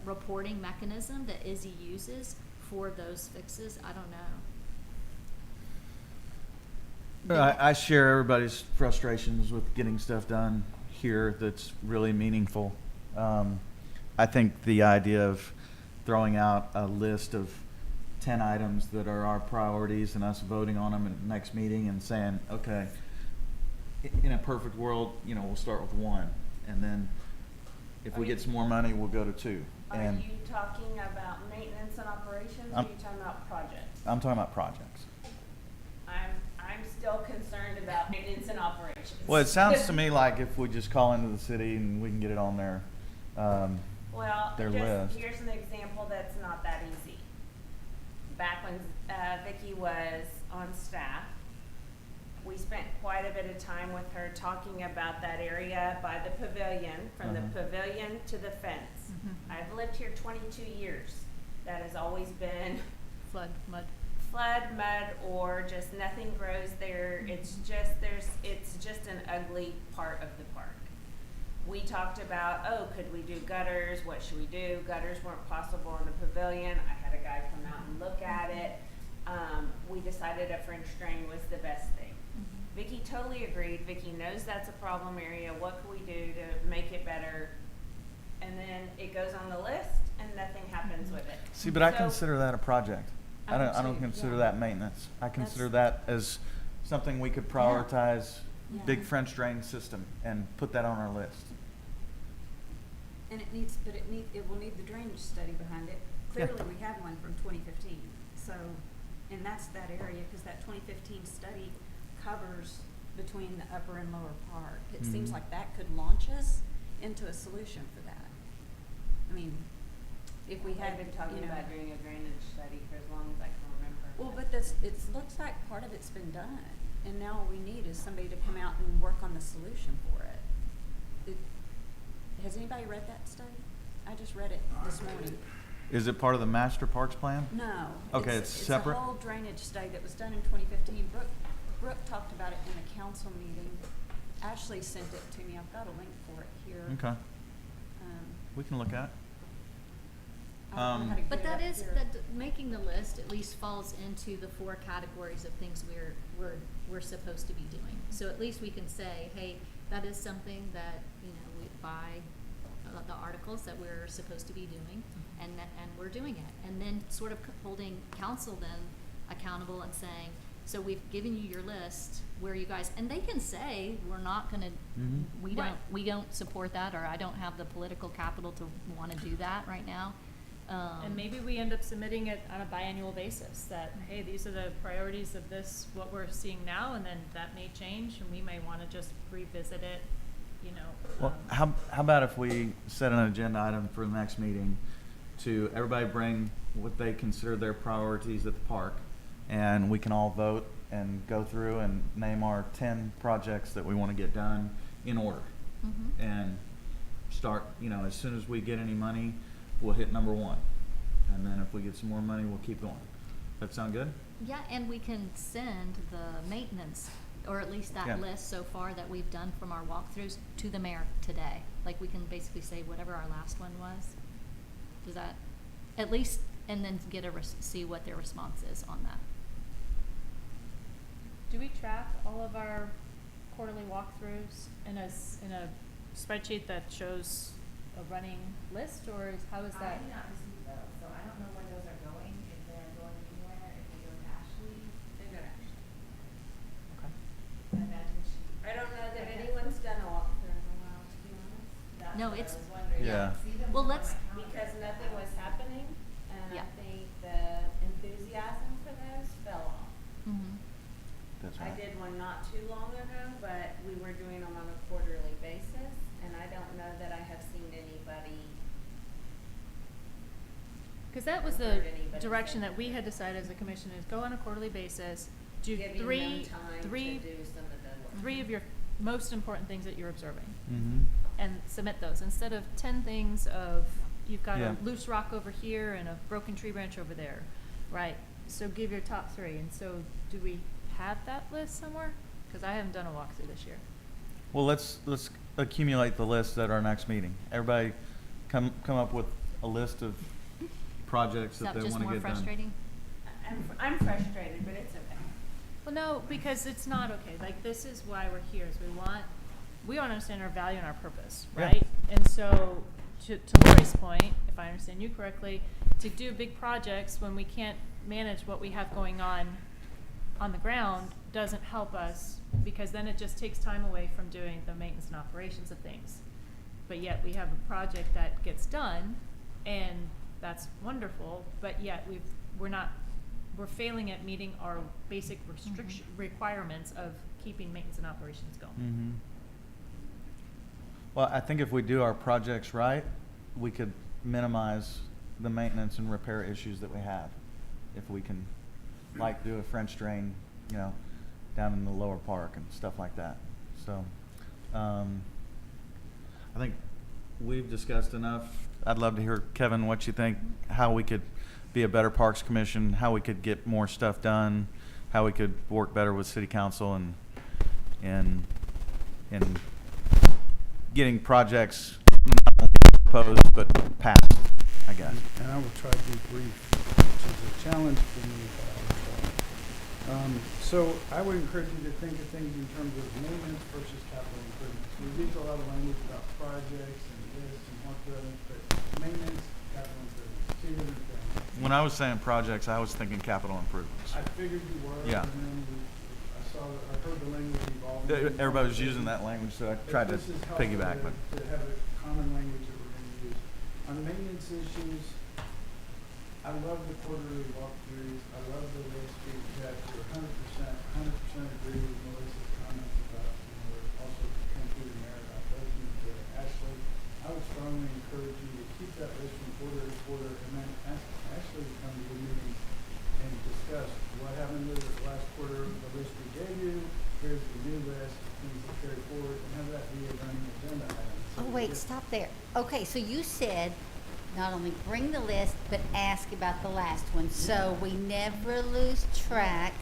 reporting mechanism that Izzy uses for those fixes. I don't know. I share everybody's frustrations with getting stuff done here that's really meaningful. I think the idea of throwing out a list of 10 items that are our priorities and us voting on them at the next meeting and saying, okay, in a perfect world, we'll start with 1, and then if we get some more money, we'll go to 2. Are And you talking about maintenance and operations, or are you talking about projects? I'm talking about projects. I'm still concerned about maintenance and operations. Well, it sounds to me like if we just call into the city and we can get it on their Well, their list. here's an example that's not that easy. Back when Vicki was on staff, we spent quite a bit of time with her talking about that area by the pavilion, from the pavilion to the fence. I've lived here 22 years. That has always been Flood, mud. flood, mud, or just nothing grows there. It's just an ugly part of the park. We talked about, could we do gutters? What should we do? Gutters weren't possible in the pavilion. I had a guy come out and look at it. We decided a French drain was the best thing. Vicki totally agreed. Vicki knows that's a problem area. What can we do to make it better? And then it goes on the list and nothing happens with it. See, but I So- consider that a project. I don't too, consider yeah. that maintenance. I consider that as something we could prioritize, Yeah. big French drain system, and put that on our list. And it will need the drainage study behind it. Yeah. Clearly, we have one from 2015, so, and that's that area, because that 2015 study covers between the upper and lower part. It seems Mhm. like that could launch us into a solution for that. I mean, if we had, I've been talking you know, about doing a drainage study for as long as I can remember. well, but it looks like part of it's been done, and now all we need is somebody to come out and work on the solution for it. Has anybody read that study? I just read it this morning. Is it part of the master parks plan? No. Okay, it's separate? It's a whole drainage study that was done in 2015. Brooke talked about it in a council meeting. Ashley sent it to me. I've got a link for it here. Okay, Um, we can look at it. I don't know how to But get it that up is, here. making the list at least falls into the 4 categories of things we're supposed to be doing. So at least we can say, hey, that is something that, we buy the articles that we're supposed to be doing, and we're doing it. And then sort of holding council then accountable and saying, so we've given you your list, where you guys, and they can say, we're not gonna, Mhm. we don't support that, or I don't have the political capital to wanna do that right now. And maybe we end up submitting it on a biannual basis, that, hey, these are the priorities of this, what we're seeing now, and then that may change, and we may wanna just revisit it, Well, how about if we set an agenda item for the next meeting to everybody bring what they consider their priorities at the park, and we can all vote and go through and name our 10 projects that we want to get done in order. Mhm. And start, as soon as we get any money, we'll hit number one. And then if we get some more money, we'll keep going. That sound good? Yeah, and we can send the maintenance, or at least Yeah. that list so far that we've done from our walkthroughs, to the mayor today. Like, we can basically say whatever our last one was. Does that, at least, and then get see what their response is on that. Do we track all of our quarterly walkthroughs in a spreadsheet that shows a running list, or how is that? I do not receive those, so I don't know where those are going, if they're going anywhere, if they go to Ashley. They go to Ashley. Okay. I imagine she. I don't know that anyone's done a walkthrough in a while, to be honest. That's No, what I it's- was wondering. Yeah. See them Well, from let's- my house. Because nothing was happening, and I Yeah. think the enthusiasm for those fell off. Mm-hmm. That's I did one not too long ago, but we were doing them on a quarterly basis, and I don't know that I have seen anybody. Because that was the Heard anybody direction say that we had decided as a commission, is go on a quarterly basis, do Giving them three time to do some of the work. of your most important things that you're observing, Mm-hmm. and submit those, instead of 10 things of, you've got Yeah. a loose rock over here and a broken tree branch over there, right? So give your top 3, and so do we have that list somewhere? Because I haven't done a walkthrough this year. Well, let's accumulate the list at our next meeting. Everybody come up with a list of projects Is that that they just want to more get done. frustrating? I'm frustrated, but it's okay. Well, no, because it's not okay. Like, this is why we're here, is we want to understand our value and our purpose, Yeah. right? And so, to Lori's point, if I understand you correctly, to do big projects when we can't manage what we have going on the ground doesn't help us, because then it just takes time away from doing the maintenance and operations of things. But yet, we have a project that gets done, and that's wonderful, but yet we're failing at meeting our basic requirements of keeping maintenance and operations going. Mm-hmm. Well, I think if we do our projects right, we could minimize the maintenance and repair issues that we have. If we can, like, do a French drain, down in the lower park and stuff like that. So, I think we've discussed enough. I'd love to hear, Kevin, what you think, how we could be a better Parks Commission, how we could get more stuff done, how we could work better with City Council and getting projects not only proposed but passed, I guess. And I will try to be brief, which is a challenge for me, but I will try. So I would encourage you to think of things in terms of maintenance versus capital improvements. We use a lot of language about projects and lists and what goes, but maintenance, capital improvements, 2 different things. When I was saying projects, I was thinking capital improvements. I figured you were. Yeah. And then I heard the language evolving. Everybody was using that language, so I tried to This is helpful piggyback, but. To have a common language that we're going to use. On maintenance issues, I love the quarterly walkthroughs. I love the list that we're 100% agree with Melissa's comments about, we're also come through the mayor about those things. But Ashley, I would strongly encourage you to keep that list from quarter to quarter, and then actually come to the meeting and discuss what happened to the last quarter, the list we gave you, here's the new list, things to carry forward, and have that be a running agenda item. So Oh, we wait, get- stop there. Okay, so you said not only bring the list, but ask about the last one, so we never lose track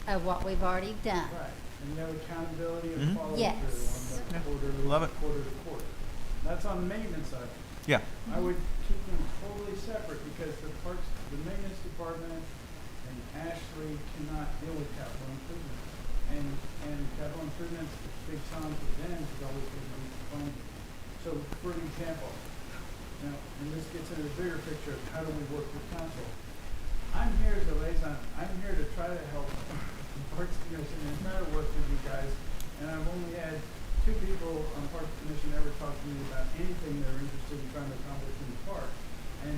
of what we've already done. Right, and you have accountability Mhm. and follow through Yes. on Yeah. the quarterly, Love it. quarter to quarter. That's on the maintenance side. Yeah. I would keep them totally separate because the maintenance department and Ashley cannot deal with capital improvements. And capital improvements, big challenge with them is always going to be funding. So, for an example, and this gets into the bigger picture of how do we work with council. I'm here as a liaison. I'm here to try to help the Parks Commission and try to work with you guys. And I've only had 2 people on Parks Commission ever talk to me about anything they're interested in trying to accomplish in the park. And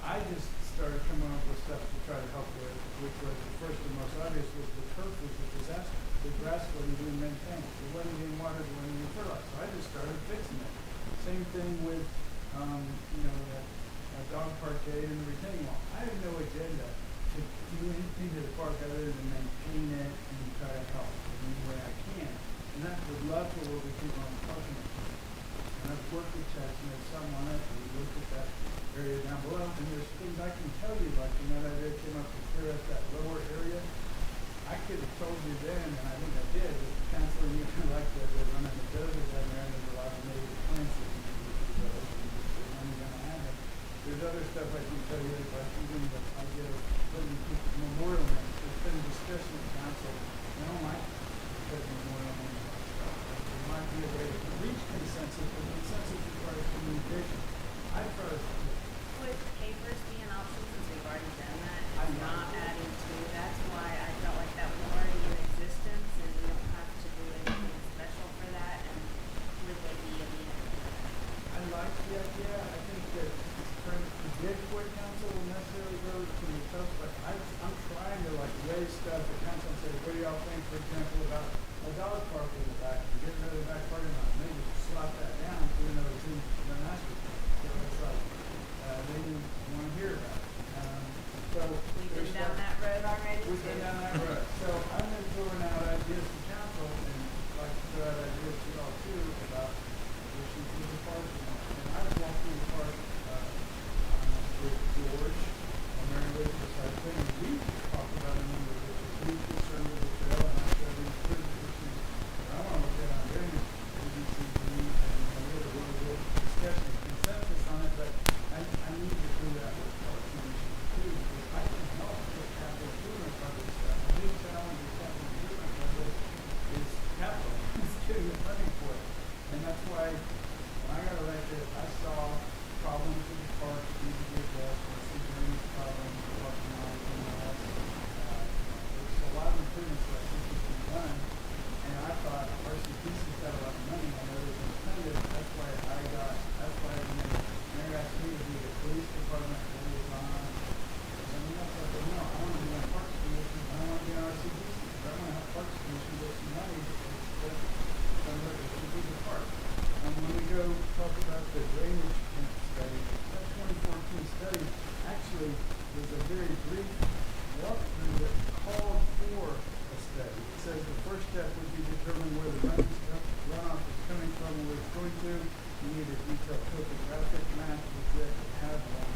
I just started coming up with stuff to try to help with, which was the first and most obvious was the turf was a disaster. The grass wasn't being maintained. It wasn't being watered, it wasn't being fertilized. So I just started fixing it. Same thing with, the dog park gate and the retaining wall. I have no agenda to do anything to the park other than maintain it and try to help in any way I can. And that would love to work with people on the parking lot. and I've worked with Chats, and there's some on it, and we looked at that area down below, and there's things I can tell you, like, you know, that area came up to clear up that lower area. I could have told you then, and I think I did, that Counselor, you like that they're running the building down there, and there's a lot of native plants that you can do for those, and you're only gonna have it. There's other stuff I can tell you, like even the idea of putting memorial names. There's been discussion with council, they don't like putting memorial names on stuff. There might be a way to reach consensus, but consensus requires communication. I trust. Would papers be an option since we've already done that? I'm It's not- not adding to, that's why I felt like that was already in existence and we don't have to do anything special for that and would they be amenable to that? I like the idea. I think that trying to predict what council will necessarily go to be tough, but I'm trying to like raise stuff at council and say, what do y'all think, for example, about a dog park in the back, and getting rid of the back parking lot, maybe slot that down, even though it's in the master plan. So it's like, they didn't want to hear about it. So We've there's been down stuff- that road already too. We've been down that road. So I've been throwing out ideas to council, and like to throw out ideas to y'all too, about issues with the parking lot. And I've walked through the park, with George and Mary Elizabeth, I think, and we talked about a number of issues. He's concerned with the trail, and I said, these critical issues, that I want to look at on drainage, ABCD, and we had a really good discussion, consensus on it, but I need to do that with park commission too, because I can help with capital improvement project stuff. The big challenge with capital improvement project is capital, it's getting the funding for it. And that's why, when I got elected, I saw problems with the park that need to be addressed, I see drainage problems, parking lots, and all that. There's a lot of improvements that I think can be done, and I thought RCPC's got a lot of money, I know there's incentive, that's why when Mary asked me to be the police department liaison, I mean, that's like, no, I want to be on Parks Commission, I don't want to be on RCPC, I want to have Parks Commission get some money to convert it to the park. And when we go talk about the drainage study, that 2014 study actually was a very brief walkthrough that called for a study. It says the first step would be determine where the runoff is coming from and where it's going to. You need a detailed topographic map with that to have one.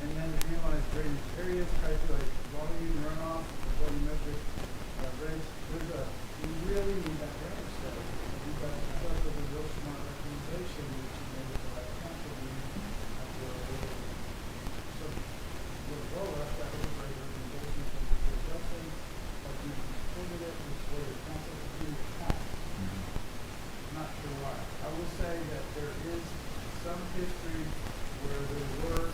And then analyze drainage areas, calculate volume runoff, volumetric rates. We really need that drainage study. But because of the real smart recommendation, which you made at the last council meeting, I feel a little, so, we'll roll up that was a great recommendation from the Justin, but we supported it, which way the council could do the task. Not sure why. I will say that there is some history where there were,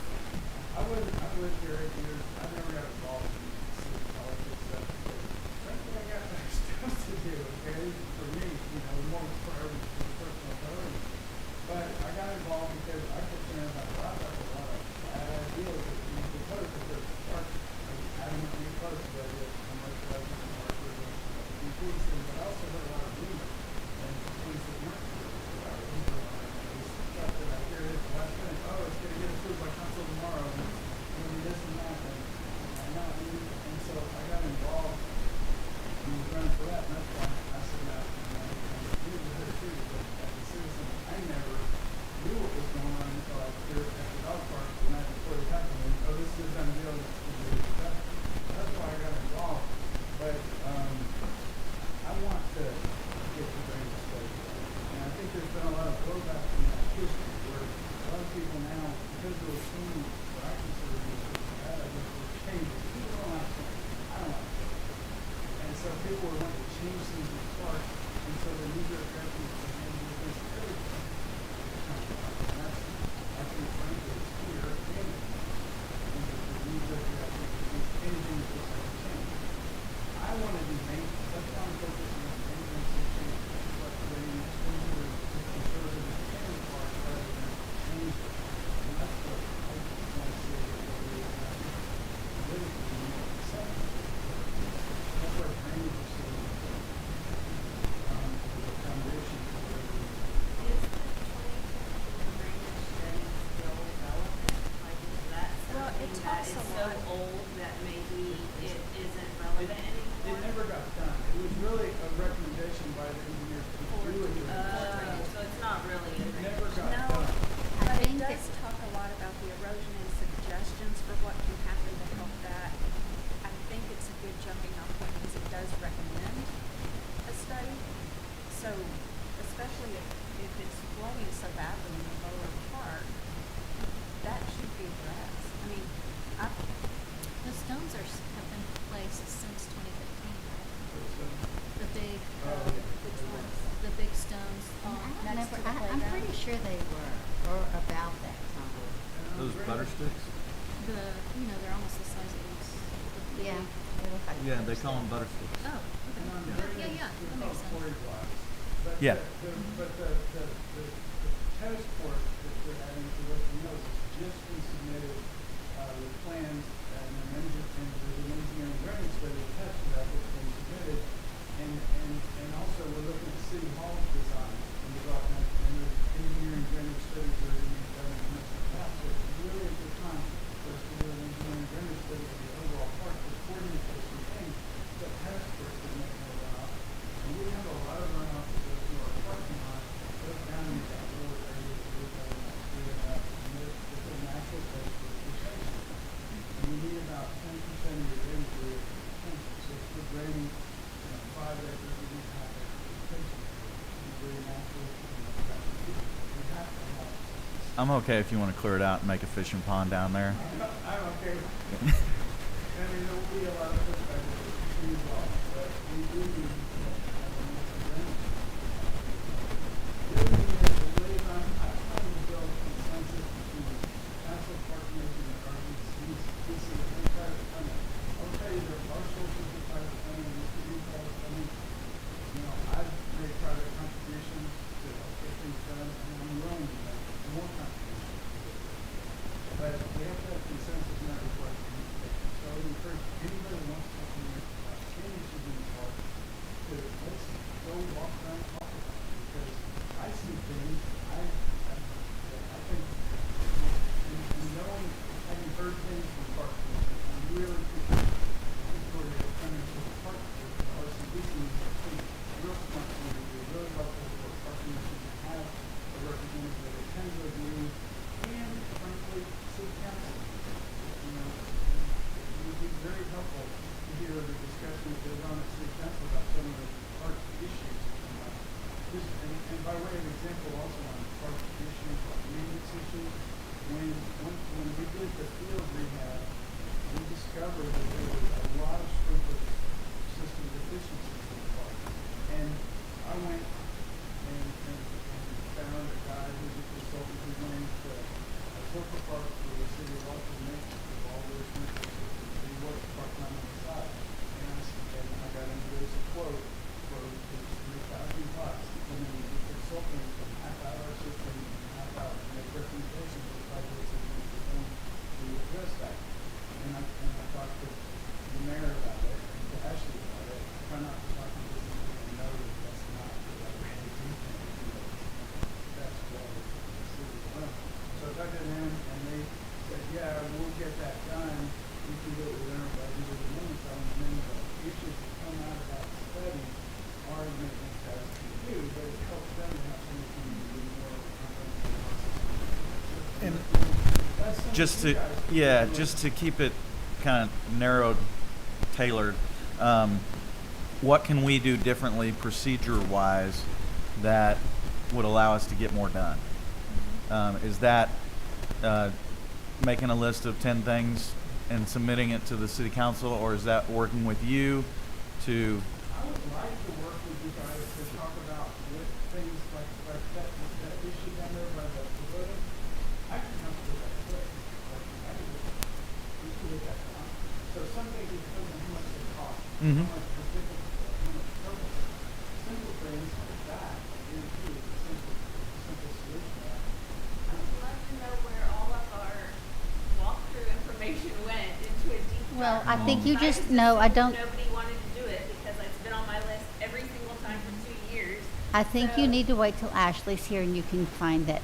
I've lived here 8 years, I never got involved in city politics stuff. Frankly, I got better stuff to do, okay, for me, you know, more priorities for personal priorities. But I got involved because I concerned about a lot of bad ideas that we proposed, that the park, adamantly opposed to the idea of commercializing the park or increasing, but I also heard a lot of rumors and things that weren't true about it. Stuff that I hear is the last minute, oh, it's gonna get approved by council tomorrow, and it's gonna be this and that, and so I got involved in running for that, and that's why I said that, and you were there too, but as a citizen, I never knew what was going on until I was here at the dog park the night before the council meeting, oh, this is done deal, this is gonna be done. That's why I got involved, but, I want to get the drainage study done. And I think there's been a lot of blowback in that history where a lot of people now, because they're seeing what I consider to be bad ideas, or changes, people don't like change. I don't like change. And so people are wanting to change things in the park, and so the knee-jerk reaction is to hand this everything. And that's, I think, frankly, it's here and the knee-jerk reaction is anything that looks like a change. I want to do maintenance. That's why I'm focusing on maintenance and change. But when you conserve the change part rather than change it. And that's what I want to see what we have. Politically, we need to accept it. That's why drainage is so important. The foundation for everything. Is the 2015 drainage study still relevant? Like, is that Well, it something that talks is a so lot. old that maybe it isn't relevant anymore? It never got done. It was really a recommendation by the engineers to do it. So it's not really a It drainage. never got butter sticks? They're almost the size of these. Yeah. Yeah, they call them butter sticks. Oh, okay. Yeah, that makes sense. But Yeah. the test court that we're adding to Western Hills has just been submitted, with plans and there's an engineering rendering study attached to that that's been submitted. And also we're looking at City Hall's design and development, and there's engineering rendering studies that are going to be done in the next half. So it's really a good time for us to do an engineering rendering study of the overall park to coordinate those two things. The task force is making a runoff, and we have a lot of runoff that goes through our parking lot, goes down into that little area that we're going to clear up, and it's a natural place for vegetation. And we need about 10% of your rain for your potential. So if we're draining, 5 acres, we need half acre vegetation. It's very natural, we have to have. I'm okay if you want to clear it out and make a fishing pond down there. I'm okay. I mean, there will be a lot of pushback with this new law, but we do need to have a more drainage. The other thing is the liaison, I'm trying to build consensus between council, park commission, and RDC to any private funding. I'll tell you, there are sources of private funding, there could be private funding. I've made private contributions to help get things done, and I'm willing to make more contributions. But we have to have consensus in that request. So I would encourage anybody who wants to talk to me about any issues in the park to let's go walk around and talk about it, because I see things, I think, and knowing, having heard things from park commission, I'm really Victoria coming to the park with RCDC is a real smart thing to do, really helpful for park commission to have a representative that attends those meetings, and frankly, city council. It would be very helpful to hear the discussion that goes on at city council about some of the park issues that come up. And by way of example, also on park issues, like maintenance issues, when we did the field rehab, we discovered that there was a lot of sprinkler system deficiencies in the park. And I went and found a guy who's a consultant who went into Zilker Park for the city of Austin maintenance of all those sprinkler systems. And he worked part-time on the side. And I got him to give us a quote for $3,000 to come in and do consulting from half-hour system and half-hour and make recommendations for projects that we could do to address that. And I talked to the mayor about it and to Ashley about it. I try not to talk to this and know that that's not the right way to do things. That's what the city runs. So I talked to them and they said, yeah, we'll get that done. We can do it within our budget at the moment. So many of the issues that come out of that study are maintenance tasks to do, but it helps them to have something to do more comprehensive. And That's something just you to, guys can yeah, do. just to keep it kind of narrowed, tailored, what can we do differently procedure-wise that would allow us to get more done? Is that making a list of 10 things and submitting it to the city council, or is that working with you to? I would like to work with you guys to talk about what things like that issue down there by the building. I can help with that quick. I can just do that now. So some things it depends on how much they cost, Mhm. how much the difference, how much trouble. Simple things like that, I guarantee is a simple solution. I would love to know where all of our walkthrough information went into a deep dive. Well, I think you I just, no, I don't, Nobody wanted to do it because it's been on my list every single time for 2 years. I think you need to wait till Ashley's here and you can find that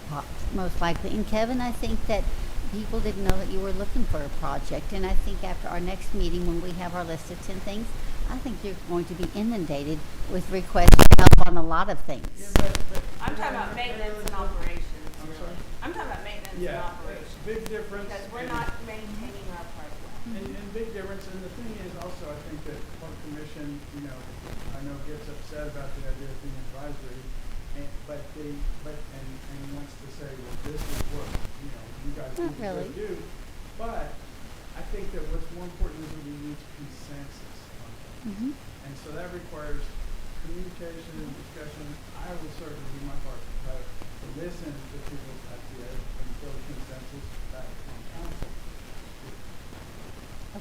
most likely. And Kevin, I think that people didn't know that you were looking for a project. And I think after our next meeting, when we have our list of 10 things, I think you're going to be inundated with requests for help on a lot of things. Yeah, but I'm talking about maintenance and operations. I'm really. sorry? I'm talking about maintenance and Yeah, operations. big difference. Because we're not maintaining our parkway. And big difference, and the thing is also, I think that park commission, I know gets upset about the idea of being advisory, but wants to say, well, this is what, you guys Not need to go really. do. But I think that what's more important is that we reach consensus on things. Mhm. And so that requires communication and discussion. I will certainly do my part to try to listen to people's ideas and build consensus back on council.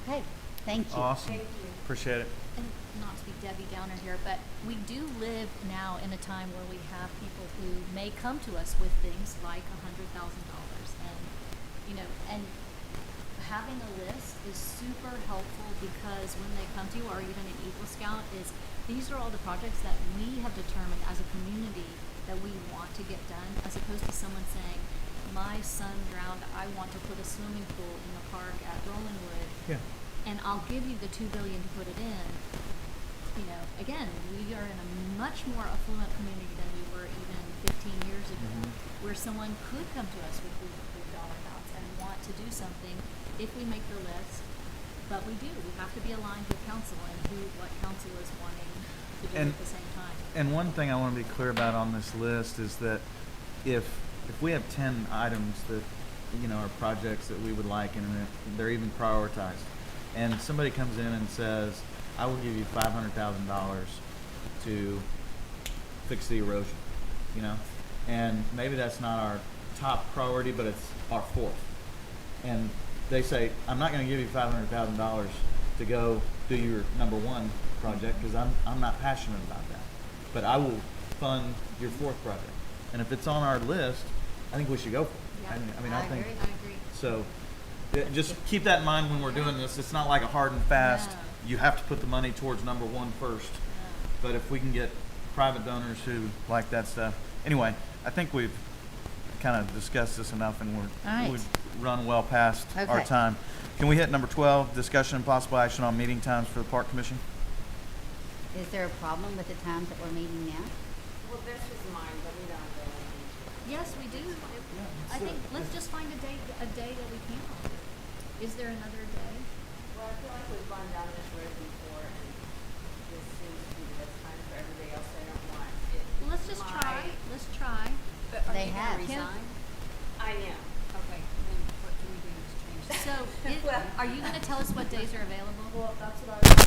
Okay, thank you. Awesome. Appreciate it. And not to be Debbie Downer here, but we do live now in a time where we have people who may come to us with things like $100,000, and and having a list is super helpful, because when they come to you, or even an Eagle Scout, is these are all the projects that we have determined as a community that we want to get done, as opposed to someone saying, my son drowned, I want to put a swimming pool in the park at Rolandwood, Yeah. and I'll give you the $2 billion to put it in. Again, we are in a much more affluent community than we were even 15 years ago, where someone could come to us with big dollar amounts and want to do something if we make the list. But we do. We have to be aligned with council and what council is wanting to do And- at the same time. And one thing I want to be clear about on this list is that if we have 10 items that, are projects that we would like, and they're even prioritized, and somebody comes in and says, I will give you $500,000 to fix the erosion, and maybe that's not our top priority, but it's our fourth. And they say, I'm not going to give you $500,000 to go do your number one project, because I'm not passionate about that. But I will fund your fourth project. And if it's on our list, I think we should go for it. Yeah. I think I agree. so. Just keep that in mind when we're doing this. It's not like a hard and fast. No. You have to put the money towards number one first. But if we can get private donors who like that stuff. Anyway, I think we've kind of discussed this enough, and All right. we've run well past our Okay. time. Can we hit number 12, discussion and possible action on meeting times for the Park Commission? Is there a problem with the times that we're meeting now? Well, this was mine, but we don't go into Yes, we do. I think, let's just find a day that we can. Is there another day? Well, I feel like we've gone down this road before, and this seems to be the best time for everybody else. I don't want it. Well, let's just try. Let's try. But are They you gonna have. resign? I am. Okay, then what can we do to change that? So, are you going to tell us what days are available? Well, that's what I was,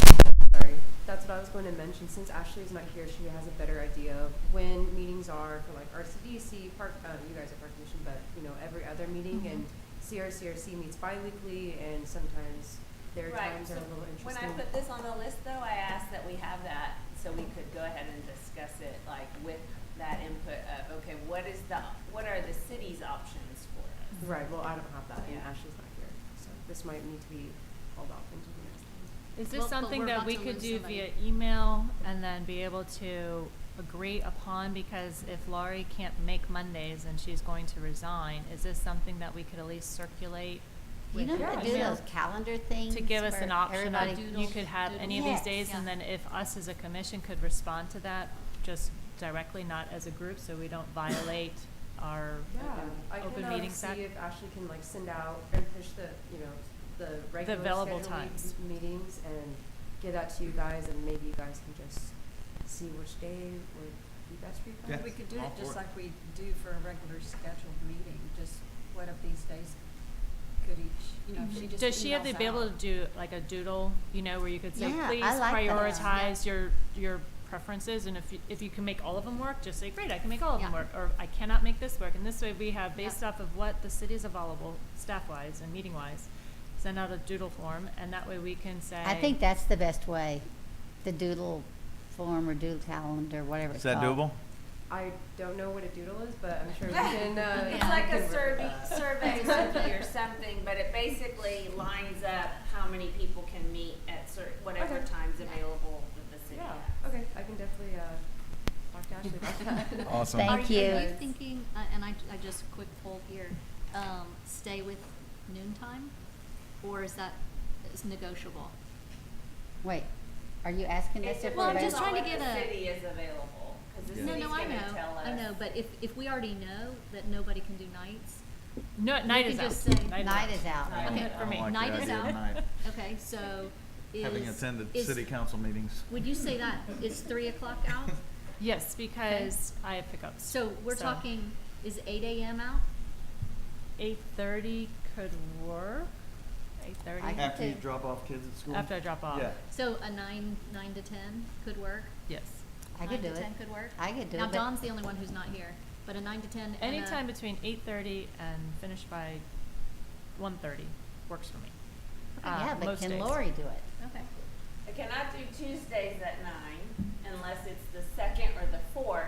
sorry, that's what I was going to mention. Since Ashley's not here, she has a better idea of when meetings are for like RCDC, Park, you guys are Park Commission, but every other meeting, and CRCRC meets bi-weekly, and sometimes their Right, times so are a little when interesting. I put this on the list, though, I asked that we have that so we could go ahead and discuss it, like with that input of, okay, what are the city's options for us? Right, well, I don't have that, and Yeah. Ashley's not here, so this might need to be held off until the next time. Is this Well, but something we're that about we to could lose do somebody. via email and then be able to agree upon? Because if Laurie can't make Mondays and she's going to resign, is this something that we could at least circulate You with know how her to do email? those calendar things? To give us where an option of, everybody- you could have any of these Yes. days, and Yeah. then if us as a commission could respond to that, just directly, not as a group, so we don't violate our I Open can Meetings see Act. if Ashley can like send out and push the regular available scheduled times. meetings and give that to you guys, and maybe you guys can just see which day would be best for you guys. Yeah. We could do All it just for it. like we do for a regular scheduled meeting, just what of these days could each, if she just Does she have to emails be able to out. do like a doodle, where you could say, Yeah, I please like that. prioritize your preferences, and if you can make all of them work, just say, great, I can make all of them Yeah. work, or I cannot make this work, and this way we have, based off of what the city is available, staff-wise and meeting-wise, send out a doodle form, and that way we can say. I think that's the best way, the doodle form or doodle calendar, whatever Is it's that called. doable? I don't know what a doodle is, but I'm sure we can. It's like can a work survey, with that. survey or something, but it basically lines up how many people can meet at whatever Okay. times available that the city Yeah, has. okay, I can definitely talk to Ashley about that. Awesome. Thank Are you. you thinking, and I just quick poll here, stay with noontime, or is negotiable? Wait, are you asking us It if Well, we're I'm just depends on trying to what get the a- city is available, because the No, city's no, I gonna know, tell us. I know, but if we already know that nobody can do nights, No, night can is out. just say- Night is out. I don't- Okay, I for don't me. like the Night is idea of out. night. okay, so is. Having attended is- city council meetings. Would you say that is 3 o'clock out? Yes, because I have pickups. So we're talking, is 8 AM out? 8:30 could work. 8:30 I- After you too. drop off kids at school? after I drop off. Yeah. So a 9 to 10 could work? Yes. I could do 9 to it. 10 could work? I could do Now it, but- Dawn's the only one who's not here, but a 9 to 10 and Anytime between 8:30 and finish by 1:30 works for me. Yeah, but most can days. Lori do it? Okay. I cannot do Tuesdays at 9 unless it's the second or the fourth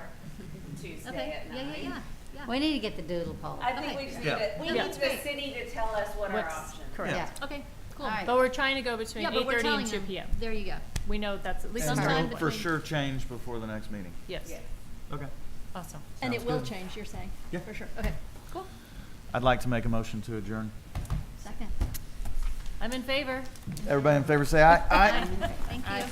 Tuesday Okay, at 9. yeah. We need to get the doodle poll. I think Okay. we just need Yeah. to, we No, need that's the great. city to tell us what our What's options are. correct. Yeah. Okay, cool. All right. But we're trying to go between Yeah, but we're 8:30 and telling 2 them. p.m. There you go. We know that's at least And Sometime it'll for between- sure change before the next meeting. Yes. Yes. Okay. Awesome. And Sounds it will good. change, you're saying? Yeah. For sure. Okay, cool. I'd like to make a motion to adjourn. Second. I'm in favor. Everybody in favor say aye. Aye. Thank Aye. you.